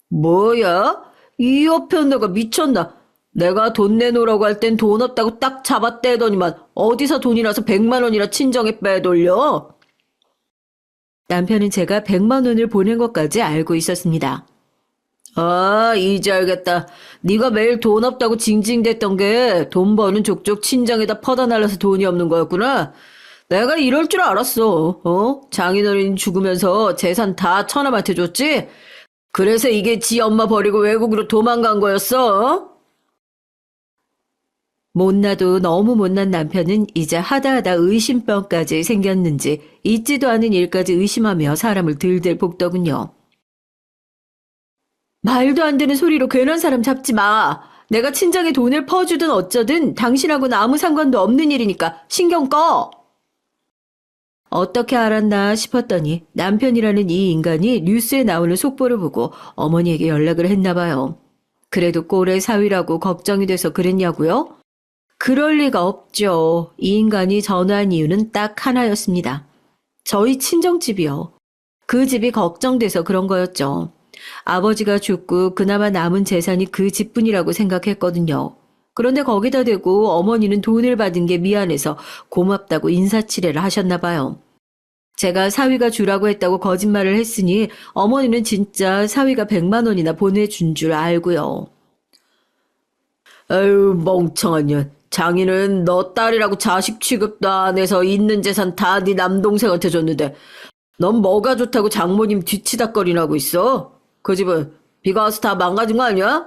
Speaker 1: 뭐야? 이 옆에 내가 미쳤나? 내가 돈 내놓으라고 할 땐 돈 없다고 딱 잡아떼더니만 어디서 돈이 나서 100만 원이나 친정에 빼돌려? 남편은 제가 100만 원을 보낸 것까지 알고 있었습니다. 아, 이제 알겠다. 네가 매일 돈 없다고 징징댔던 게 돈 버는 족족 친정에다 퍼다 날라서 돈이 없는 거였구나. 내가 이럴 줄 알았어. 장인어른이 죽으면서 재산 다 처남한테 줬지? 그래서 이게 지 엄마 버리고 외국으로 도망간 거였어? 못나도 너무 못난 남편은 이제 하다하다 의심병까지 생겼는지 있지도 않은 일까지 의심하며 사람을 들들 볶더군요. 말도 안 되는 소리로 괜한 사람 잡지 마. 내가 친정에 돈을 퍼주든 어쩌든 당신하고는 아무 상관도 없는 일이니까 신경 꺼. 어떻게 알았나 싶었더니 남편이라는 이 인간이 뉴스에 나오는 속보를 보고 어머니에게 연락을 했나 봐요. 그래도 꼴의 사위라고 걱정이 돼서 그랬냐고요? 그럴 리가 없죠. 이 인간이 전화한 이유는 딱 하나였습니다. 저희 친정집이요. 그 집이 걱정돼서 그런 거였죠. 아버지가 죽고 그나마 남은 재산이 그 집뿐이라고 생각했거든요. 그런데 거기다 대고 어머니는 돈을 받은 게 미안해서 고맙다고 인사치레를 하셨나 봐요. 제가 사위가 주라고 했다고 거짓말을 했으니 어머니는 진짜 사위가 100만 원이나 보내준 줄 알고요. 에휴, 멍청한 년. 장인은 너 딸이라고 자식 취급도 안 해서 있는 재산 다 네 남동생한테 줬는데 넌 뭐가 좋다고 장모님 뒤치다꺼리라고 있어? 그 집은 비가 와서 다 망가진 거 아니야?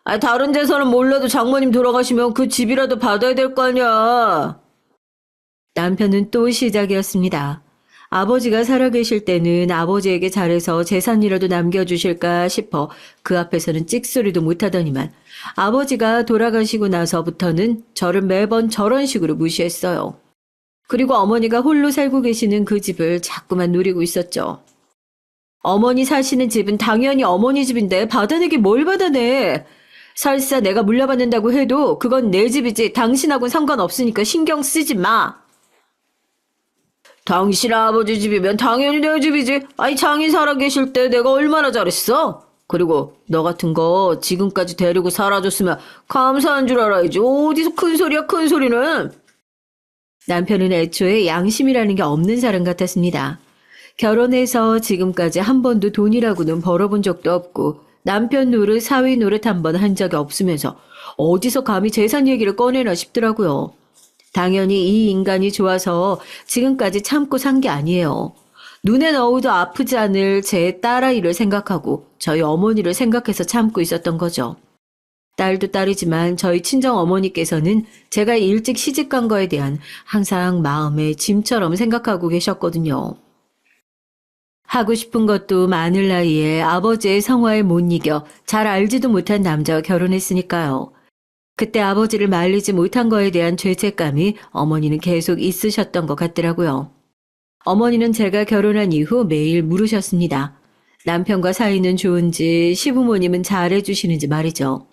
Speaker 1: 아니 다른 재산은 몰라도 장모님 돌아가시면 그 집이라도 받아야 될 거 아니야. 남편은 또 시작이었습니다. 아버지가 살아계실 때는 아버지에게 잘해서 재산이라도 남겨주실까 싶어 그 앞에서는 찍소리도 못하더니만 아버지가 돌아가시고 나서부터는 저를 매번 저런 식으로 무시했어요. 그리고 어머니가 홀로 살고 계시는 그 집을 자꾸만 노리고 있었죠. 어머니 사시는 집은 당연히 어머니 집인데 받아내기 뭘 받아내. 설사 내가 물려받는다고 해도 그건 내 집이지 당신하고는 상관없으니까 신경 쓰지 마. 당신 아버지 집이면 당연히 내 집이지. 아니 장인 살아계실 때 내가 얼마나 잘했어. 그리고 너 같은 거 지금까지 데리고 살아줬으면 감사한 줄 알아야지. 어디서 큰 소리야 큰 소리는. 남편은 애초에 양심이라는 게 없는 사람 같았습니다. 결혼해서 지금까지 한 번도 돈이라고는 벌어본 적도 없고 남편 노릇 사위 노릇 한 번 한 적이 없으면서 어디서 감히 재산 얘기를 꺼내나 싶더라고요. 당연히 이 인간이 좋아서 지금까지 참고 산 게 아니에요. 눈에 넣어도 아프지 않을 제 딸아이를 생각하고 저희 어머니를 생각해서 참고 있었던 거죠. 딸도 딸이지만 저희 친정 어머니께서는 제가 일찍 시집간 거에 대한 항상 마음의 짐처럼 생각하고 계셨거든요. 하고 싶은 것도 많을 나이에 아버지의 성화에 못 이겨 잘 알지도 못한 남자와 결혼했으니까요. 그때 아버지를 말리지 못한 거에 대한 죄책감이 어머니는 계속 있으셨던 것 같더라고요. 어머니는 제가 결혼한 이후 매일 물으셨습니다. 남편과 사이는 좋은지 시부모님은 잘해주시는지 말이죠.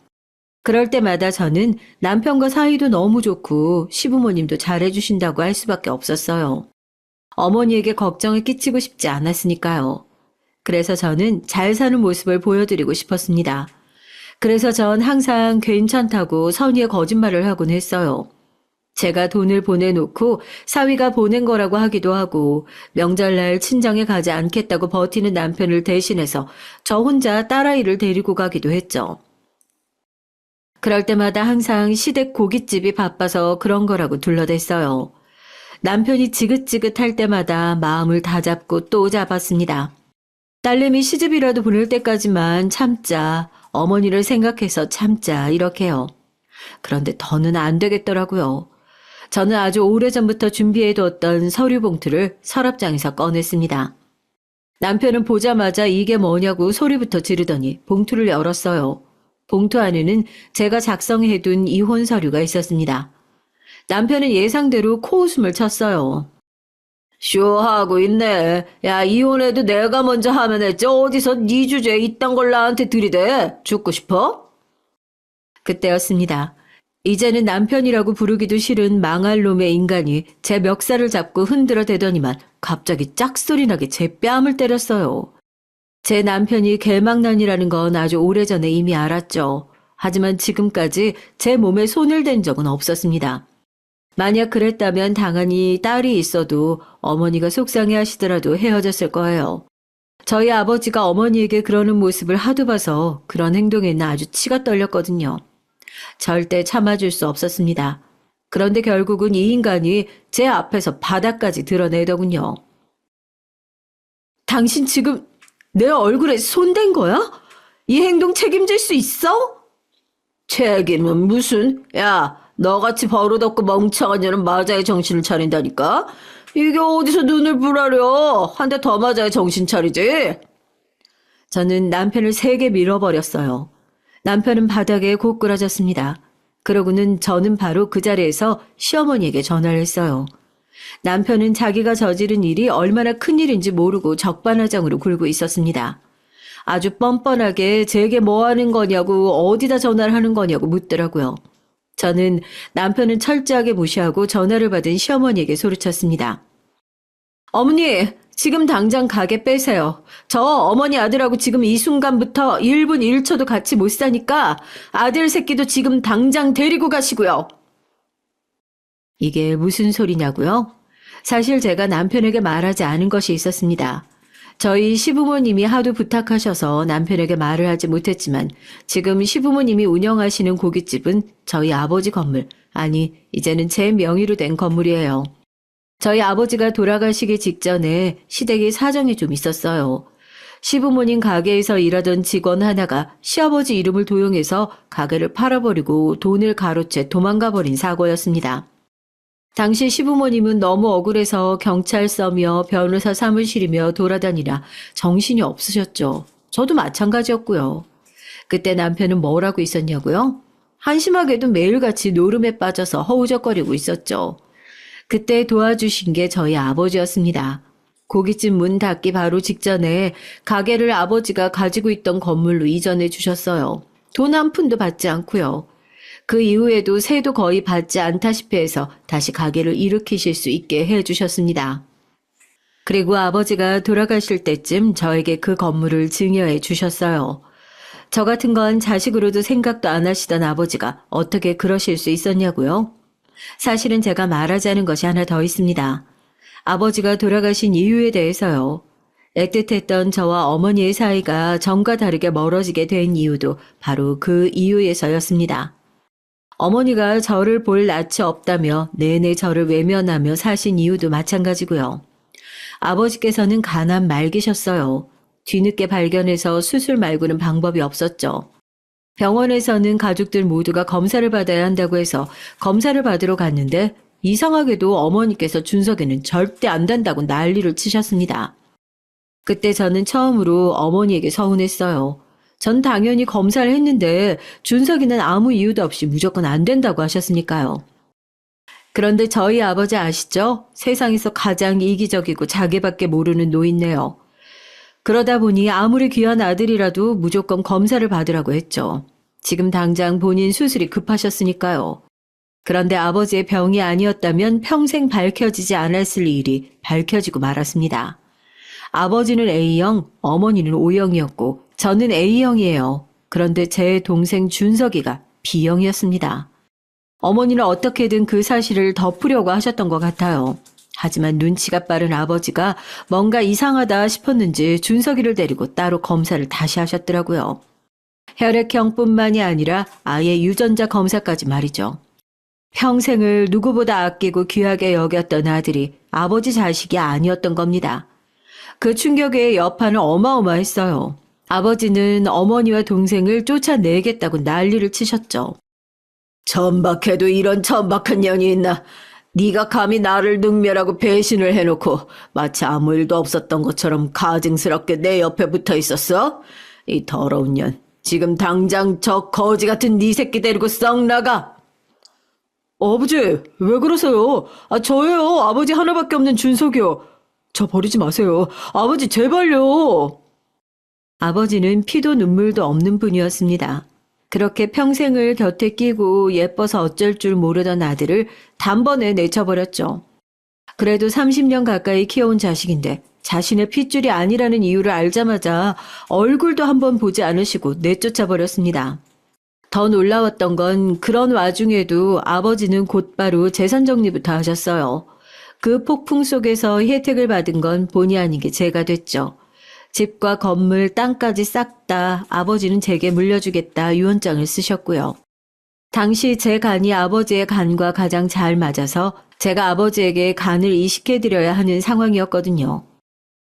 Speaker 1: 그럴 때마다 저는 남편과 사이도 너무 좋고 시부모님도 잘해주신다고 할 수밖에 없었어요. 어머니에게 걱정을 끼치고 싶지 않았으니까요. 그래서 저는 잘 사는 모습을 보여드리고 싶었습니다. 그래서 전 항상 괜찮다고 선의의 거짓말을 하곤 했어요. 제가 돈을 보내놓고 사위가 보낸 거라고 하기도 하고 명절날 친정에 가지 않겠다고 버티는 남편을 대신해서 저 혼자 딸아이를 데리고 가기도 했죠. 그럴 때마다 항상 시댁 고깃집이 바빠서 그런 거라고 둘러댔어요. 남편이 지긋지긋할 때마다 마음을 다잡고 또 잡았습니다. 딸내미 시집이라도 보낼 때까지만 참자, 어머니를 생각해서 참자 이렇게요. 그런데 더는 안 되겠더라고요. 저는 아주 오래전부터 준비해두었던 서류 봉투를 서랍장에서 꺼냈습니다. 남편은 보자마자 이게 뭐냐고 소리부터 지르더니 봉투를 열었어요. 봉투 안에는 제가 작성해둔 이혼 서류가 있었습니다. 남편은 예상대로 코웃음을 쳤어요. 쇼하고 있네. 야, 이혼해도 내가 먼저 하면 했지. 어디서 네 주제에 이딴 걸 나한테 들이대? 죽고 싶어? 그때였습니다. 이제는 남편이라고 부르기도 싫은 망할 놈의 인간이 제 멱살을 잡고 흔들어 대더니만 갑자기 짝소리 나게 제 뺨을 때렸어요. 제 남편이 개망난이라는 건 아주 오래전에 이미 알았죠. 하지만 지금까지 제 몸에 손을 댄 적은 없었습니다. 만약 그랬다면 당연히 딸이 있어도 어머니가 속상해 하시더라도 헤어졌을 거예요. 저희 아버지가 어머니에게 그러는 모습을 하도 봐서 그런 행동에는 아주 치가 떨렸거든요. 절대 참아줄 수 없었습니다. 그런데 결국은 이 인간이 제 앞에서 바닥까지 드러내더군요. 당신 지금 내 얼굴에 손댄 거야? 이 행동 책임질 수 있어? 책임은 무슨? 야, 너같이 버릇없고 멍청한 년은 맞아야 정신을 차린다니까? 이게 어디서 눈을 부라려? 한 대 더 맞아야 정신 차리지? 저는 남편을 세게 밀어버렸어요. 남편은 바닥에 고꾸라졌습니다. 그러고는 저는 바로 그 자리에서 시어머니에게 전화를 했어요. 남편은 자기가 저지른 일이 얼마나 큰일인지 모르고 적반하장으로 굴고 있었습니다. 아주 뻔뻔하게 제게 뭐 하는 거냐고 어디다 전화를 하는 거냐고 묻더라고요. 저는 남편은 철저하게 무시하고 전화를 받은 시어머니에게 소리쳤습니다. 어머니, 지금 당장 가게 빼세요. 저 어머니 아들하고 지금 이 순간부터 1분 1초도 같이 못 사니까 아들 새끼도 지금 당장 데리고 가시고요. 이게 무슨 소리냐고요? 사실 제가 남편에게 말하지 않은 것이 있었습니다. 저희 시부모님이 하도 부탁하셔서 남편에게 말을 하지 못했지만 지금 시부모님이 운영하시는 고깃집은 저희 아버지 건물, 아니 이제는 제 명의로 된 건물이에요. 저희 아버지가 돌아가시기 직전에 시댁이 사정이 좀 있었어요. 시부모님 가게에서 일하던 직원 하나가 시아버지 이름을 도용해서 가게를 팔아버리고 돈을 가로채 도망가버린 사고였습니다. 당시 시부모님은 너무 억울해서 경찰서며 변호사 사무실이며 돌아다니라 정신이 없으셨죠. 저도 마찬가지였고요. 그때 남편은 뭘 하고 있었냐고요? 한심하게도 매일같이 노름에 빠져서 허우적거리고 있었죠. 그때 도와주신 게 저희 아버지였습니다. 고깃집 문 닫기 바로 직전에 가게를 아버지가 가지고 있던 건물로 이전해 주셨어요. 돈 한 푼도 받지 않고요. 그 이후에도 세도 거의 받지 않다시피 해서 다시 가게를 일으키실 수 있게 해주셨습니다. 그리고 아버지가 돌아가실 때쯤 저에게 그 건물을 증여해 주셨어요. 저 같은 건 자식으로도 생각도 안 하시던 아버지가 어떻게 그러실 수 있었냐고요? 사실은 제가 말하자는 것이 하나 더 있습니다. 아버지가 돌아가신 이유에 대해서요. 애틋했던 저와 어머니의 사이가 전과 다르게 멀어지게 된 이유도 바로 그 이유에서였습니다. 어머니가 저를 볼 낯이 없다며 내내 저를 외면하며 사신 이유도 마찬가지고요. 아버지께서는 가난 말기셨어요. 뒤늦게 발견해서 수술 말고는 방법이 없었죠. 병원에서는 가족들 모두가 검사를 받아야 한다고 해서 검사를 받으러 갔는데 이상하게도 어머니께서 준석이는 절대 안 된다고 난리를 치셨습니다. 그때 저는 처음으로 어머니에게 서운했어요. 전 당연히 검사를 했는데 준석이는 아무 이유도 없이 무조건 안 된다고 하셨으니까요. 그런데 저희 아버지 아시죠? 세상에서 가장 이기적이고 자기밖에 모르는 노인네요. 그러다 보니 아무리 귀한 아들이라도 무조건 검사를 받으라고 했죠. 지금 당장 본인 수술이 급하셨으니까요. 그런데 아버지의 병이 아니었다면 평생 밝혀지지 않았을 일이 밝혀지고 말았습니다. 아버지는 A형, 어머니는 O형이었고 저는 A형이에요. 그런데 제 동생 준석이가 B형이었습니다. 어머니는 어떻게든 그 사실을 덮으려고 하셨던 것 같아요. 하지만 눈치가 빠른 아버지가 뭔가 이상하다 싶었는지 준석이를 데리고 따로 검사를 다시 하셨더라고요. 혈액형뿐만이 아니라 아예 유전자 검사까지 말이죠. 평생을 누구보다 아끼고 귀하게 여겼던 아들이 아버지 자식이 아니었던 겁니다. 그 충격의 여파는 어마어마했어요. 아버지는 어머니와 동생을 쫓아내겠다고 난리를 치셨죠. 천박해도 이런 천박한 년이 있나. 네가 감히 나를 능멸하고 배신을 해놓고 마치 아무 일도 없었던 것처럼 가증스럽게 내 옆에 붙어 있었어? 이 더러운 년. 지금 당장 저 거지 같은 네 새끼 데리고 썩 나가. 아버지, 왜 그러세요? 저예요. 아버지 하나밖에 없는 준석이요. 저 버리지 마세요. 아버지, 제발요. 아버지는 피도 눈물도 없는 분이었습니다. 그렇게 평생을 곁에 끼고 예뻐서 어쩔 줄 모르던 아들을 단번에 내쳐버렸죠. 그래도 30년 가까이 키워온 자식인데 자신의 핏줄이 아니라는 이유를 알자마자 얼굴도 한번 보지 않으시고 내쫓아버렸습니다. 더 놀라웠던 건 그런 와중에도 아버지는 곧바로 재산 정리부터 하셨어요. 그 폭풍 속에서 혜택을 받은 건 본의 아니게 제가 됐죠. 집과 건물, 땅까지 싹 다 아버지는 제게 물려주겠다 유언장을 쓰셨고요. 당시 제 간이 아버지의 간과 가장 잘 맞아서 제가 아버지에게 간을 이식해드려야 하는 상황이었거든요.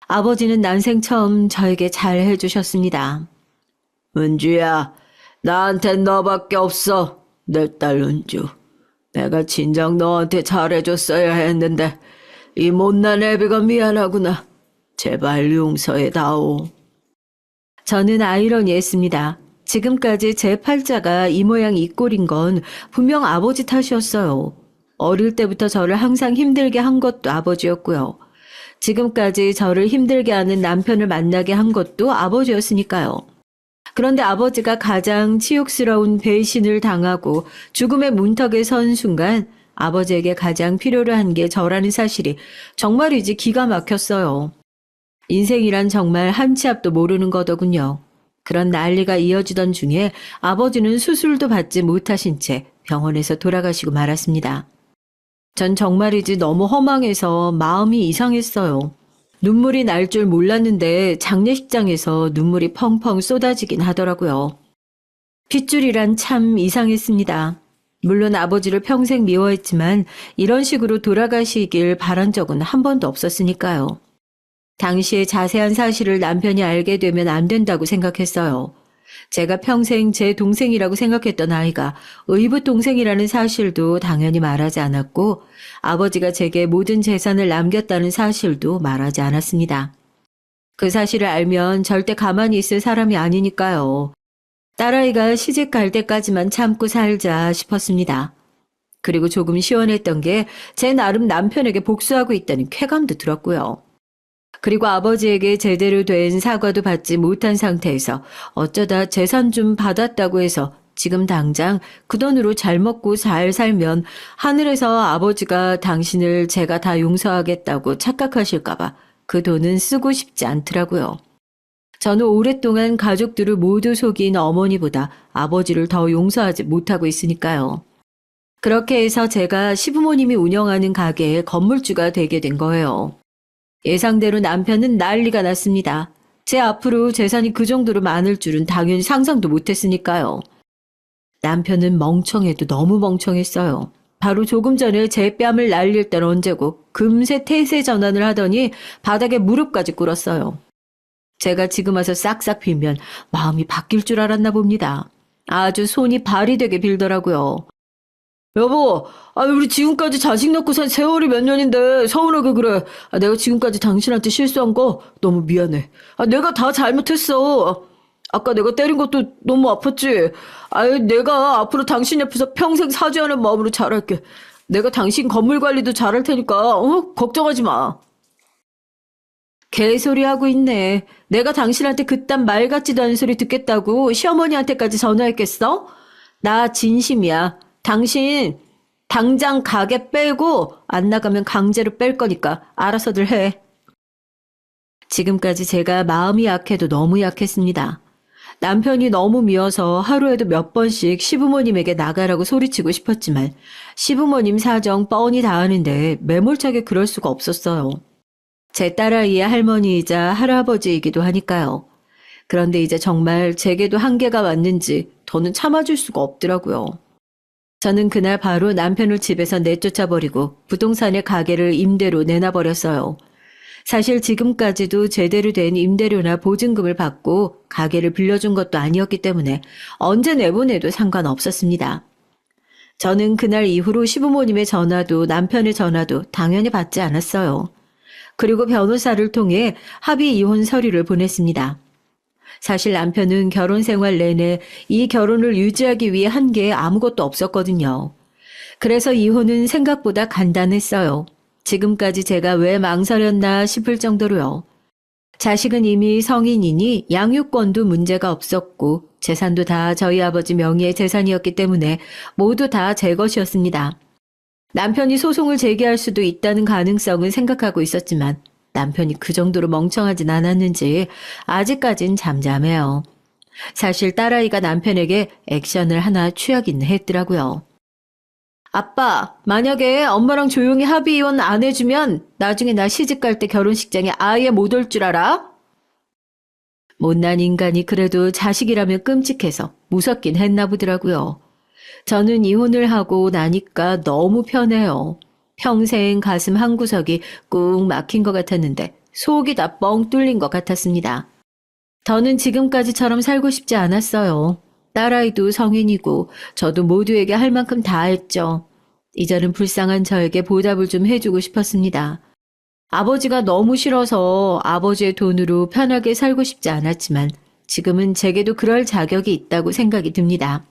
Speaker 1: 아버지는 난생 처음 저에게 잘 해주셨습니다. 은주야, 나한텐 너밖에 없어. 내 딸 은주. 내가 진작 너한테 잘해줬어야 했는데 이 못난 애비가 미안하구나. 제발 용서해다오. 저는 아이러니했습니다. 지금까지 제 팔자가 이 모양 이 꼴인 건 분명 아버지 탓이었어요. 어릴 때부터 저를 항상 힘들게 한 것도 아버지였고요. 지금까지 저를 힘들게 하는 남편을 만나게 한 것도 아버지였으니까요. 그런데 아버지가 가장 치욕스러운 배신을 당하고 죽음의 문턱에 선 순간 아버지에게 가장 필요로 한 게 저라는 사실이 정말이지 기가 막혔어요. 인생이란 정말 한 치 앞도 모르는 거더군요. 그런 난리가 이어지던 중에 아버지는 수술도 받지 못하신 채 병원에서 돌아가시고 말았습니다. 전 정말이지 너무 허망해서 마음이 이상했어요. 눈물이 날 줄 몰랐는데 장례식장에서 눈물이 펑펑 쏟아지긴 하더라고요. 핏줄이란 참 이상했습니다. 물론 아버지를 평생 미워했지만 이런 식으로 돌아가시길 바란 적은 한 번도 없었으니까요. 당시의 자세한 사실을 남편이 알게 되면 안 된다고 생각했어요. 제가 평생 제 동생이라고 생각했던 아이가 의붓 동생이라는 사실도 당연히 말하지 않았고 아버지가 제게 모든 재산을 남겼다는 사실도 말하지 않았습니다. 그 사실을 알면 절대 가만히 있을 사람이 아니니까요. 딸아이가 시집 갈 때까지만 참고 살자 싶었습니다. 그리고 조금 시원했던 게 제 나름 남편에게 복수하고 있다는 쾌감도 들었고요. 그리고 아버지에게 제대로 된 사과도 받지 못한 상태에서 어쩌다 재산 좀 받았다고 해서 지금 당장 그 돈으로 잘 먹고 잘 살면 하늘에서 아버지가 당신을 제가 다 용서하겠다고 착각하실까봐 그 돈은 쓰고 싶지 않더라고요. 저는 오랫동안 가족들을 모두 속인 어머니보다 아버지를 더 용서하지 못하고 있으니까요. 그렇게 해서 제가 시부모님이 운영하는 가게의 건물주가 되게 된 거예요. 예상대로 남편은 난리가 났습니다. 제 앞으로 재산이 그 정도로 많을 줄은 당연히 상상도 못했으니까요. 남편은 멍청해도 너무 멍청했어요. 바로 조금 전에 제 뺨을 날릴 땐 언제고 금세 태세 전환을 하더니 바닥에 무릎까지 꿇었어요. 제가 지금 와서 싹싹 빌면 마음이 바뀔 줄 알았나 봅니다. 아주 손이 발이 되게 빌더라고요. 여보, 우리 지금까지 자식 낳고 산 세월이 몇 년인데 서운하게 그래. 내가 지금까지 당신한테 실수한 거 너무 미안해. 내가 다 잘못했어. 아까 내가 때린 것도 너무 아팠지. 내가 앞으로 당신 옆에서 평생 사죄하는 마음으로 잘할게. 내가 당신 건물 관리도 잘할 테니까 걱정하지 마. 개소리 하고 있네. 내가 당신한테 그딴 말 같지도 않은 소리 듣겠다고 시어머니한테까지 전화했겠어? 나 진심이야. 당신 당장 가게 빼고 안 나가면 강제로 뺄 거니까 알아서들 해. 지금까지 제가 마음이 약해도 너무 약했습니다. 남편이 너무 미워서 하루에도 몇 번씩 시부모님에게 나가라고 소리치고 싶었지만 시부모님 사정 뻔히 다 아는데 매몰차게 그럴 수가 없었어요. 제 딸아이의 할머니이자 할아버지이기도 하니까요. 그런데 이제 정말 제게도 한계가 왔는지 더는 참아줄 수가 없더라고요. 저는 그날 바로 남편을 집에서 내쫓아버리고 부동산의 가게를 임대로 내놔버렸어요. 사실 지금까지도 제대로 된 임대료나 보증금을 받고 가게를 빌려준 것도 아니었기 때문에 언제 내보내도 상관없었습니다. 저는 그날 이후로 시부모님의 전화도 남편의 전화도 당연히 받지 않았어요. 그리고 변호사를 통해 합의 이혼 서류를 보냈습니다. 사실 남편은 결혼 생활 내내 이 결혼을 유지하기 위해 한 게 아무것도 없었거든요. 그래서 이혼은 생각보다 간단했어요. 지금까지 제가 왜 망설였나 싶을 정도로요. 자식은 이미 성인이니 양육권도 문제가 없었고 재산도 다 저희 아버지 명의의 재산이었기 때문에 모두 다 제 것이었습니다. 남편이 소송을 제기할 수도 있다는 가능성은 생각하고 있었지만 남편이 그 정도로 멍청하진 않았는지 아직까진 잠잠해요. 사실 딸아이가 남편에게 액션을 하나 취하긴 했더라고요. 아빠, 만약에 엄마랑 조용히 합의 이혼 안 해주면 나중에 나 시집 갈 때 결혼식장에 아예 못 올 줄 알아? 못난 인간이 그래도 자식이라면 끔찍해서 무섭긴 했나 보더라고요. 저는 이혼을 하고 나니까 너무 편해요. 평생 가슴 한구석이 꾹 막힌 것 같았는데 속이 다 뻥 뚫린 것 같았습니다. 저는 지금까지처럼 살고 싶지 않았어요. 딸아이도 성인이고 저도 모두에게 할 만큼 다 했죠. 이제는 불쌍한 저에게 보답을 좀 해주고 싶었습니다. 아버지가 너무 싫어서 아버지의 돈으로 편하게 살고 싶지 않았지만 지금은 제게도 그럴 자격이 있다고 생각이 듭니다.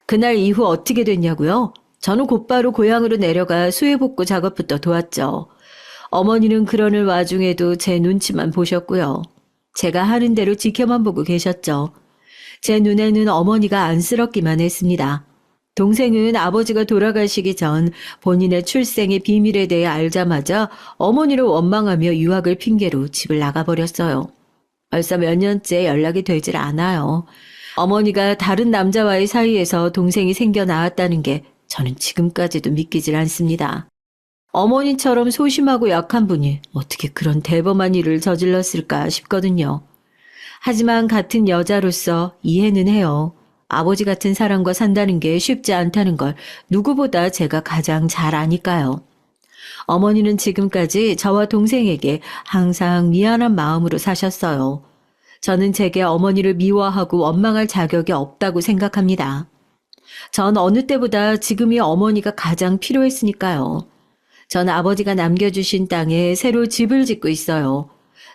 Speaker 1: 그날 이후 어떻게 됐냐고요? 저는 곧바로 고향으로 내려가 수해복구 작업부터 도왔죠. 어머니는 그러는 와중에도 제 눈치만 보셨고요. 제가 하는 대로 지켜만 보고 계셨죠. 제 눈에는 어머니가 안쓰럽기만 했습니다. 동생은 아버지가 돌아가시기 전 본인의 출생의 비밀에 대해 알자마자 어머니를 원망하며 유학을 핑계로 집을 나가버렸어요. 벌써 몇 년째 연락이 되질 않아요. 어머니가 다른 남자와의 사이에서 동생이 생겨 나왔다는 게 저는 지금까지도 믿기질 않습니다. 어머니처럼 소심하고 약한 분이 어떻게 그런 대범한 일을 저질렀을까 싶거든요. 하지만 같은 여자로서 이해는 해요. 아버지 같은 사람과 산다는 게 쉽지 않다는 걸 누구보다 제가 가장 잘 아니까요. 어머니는 지금까지 저와 동생에게 항상 미안한 마음으로 사셨어요. 저는 제게 어머니를 미워하고 원망할 자격이 없다고 생각합니다. 전 어느 때보다 지금이 어머니가 가장 필요했으니까요. 전 아버지가 남겨주신 땅에 새로 집을 짓고 있어요.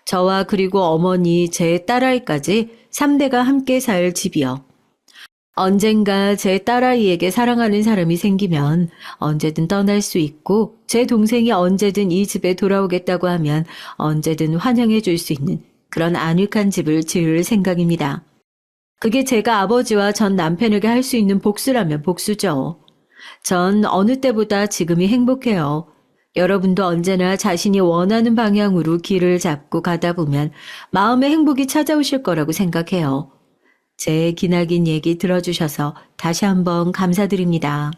Speaker 1: 저와 그리고 어머니, 제 딸아이까지 3대가 함께 살 집이요. 언젠가 제 딸아이에게 사랑하는 사람이 생기면 언제든 떠날 수 있고 제 동생이 언제든 이 집에 돌아오겠다고 하면 언제든 환영해 줄 수 있는 그런 안익한 집을 지을 생각입니다. 그게 제가 아버지와 전 남편에게 할 수 있는 복수라면 복수죠. 전 어느 때보다 지금이 행복해요. 여러분도 언제나 자신이 원하는 방향으로 길을 잡고 가다 보면 마음의 행복이 찾아오실 거라고 생각해요. 제 기나긴 얘기 들어주셔서 다시 한번 감사드립니다.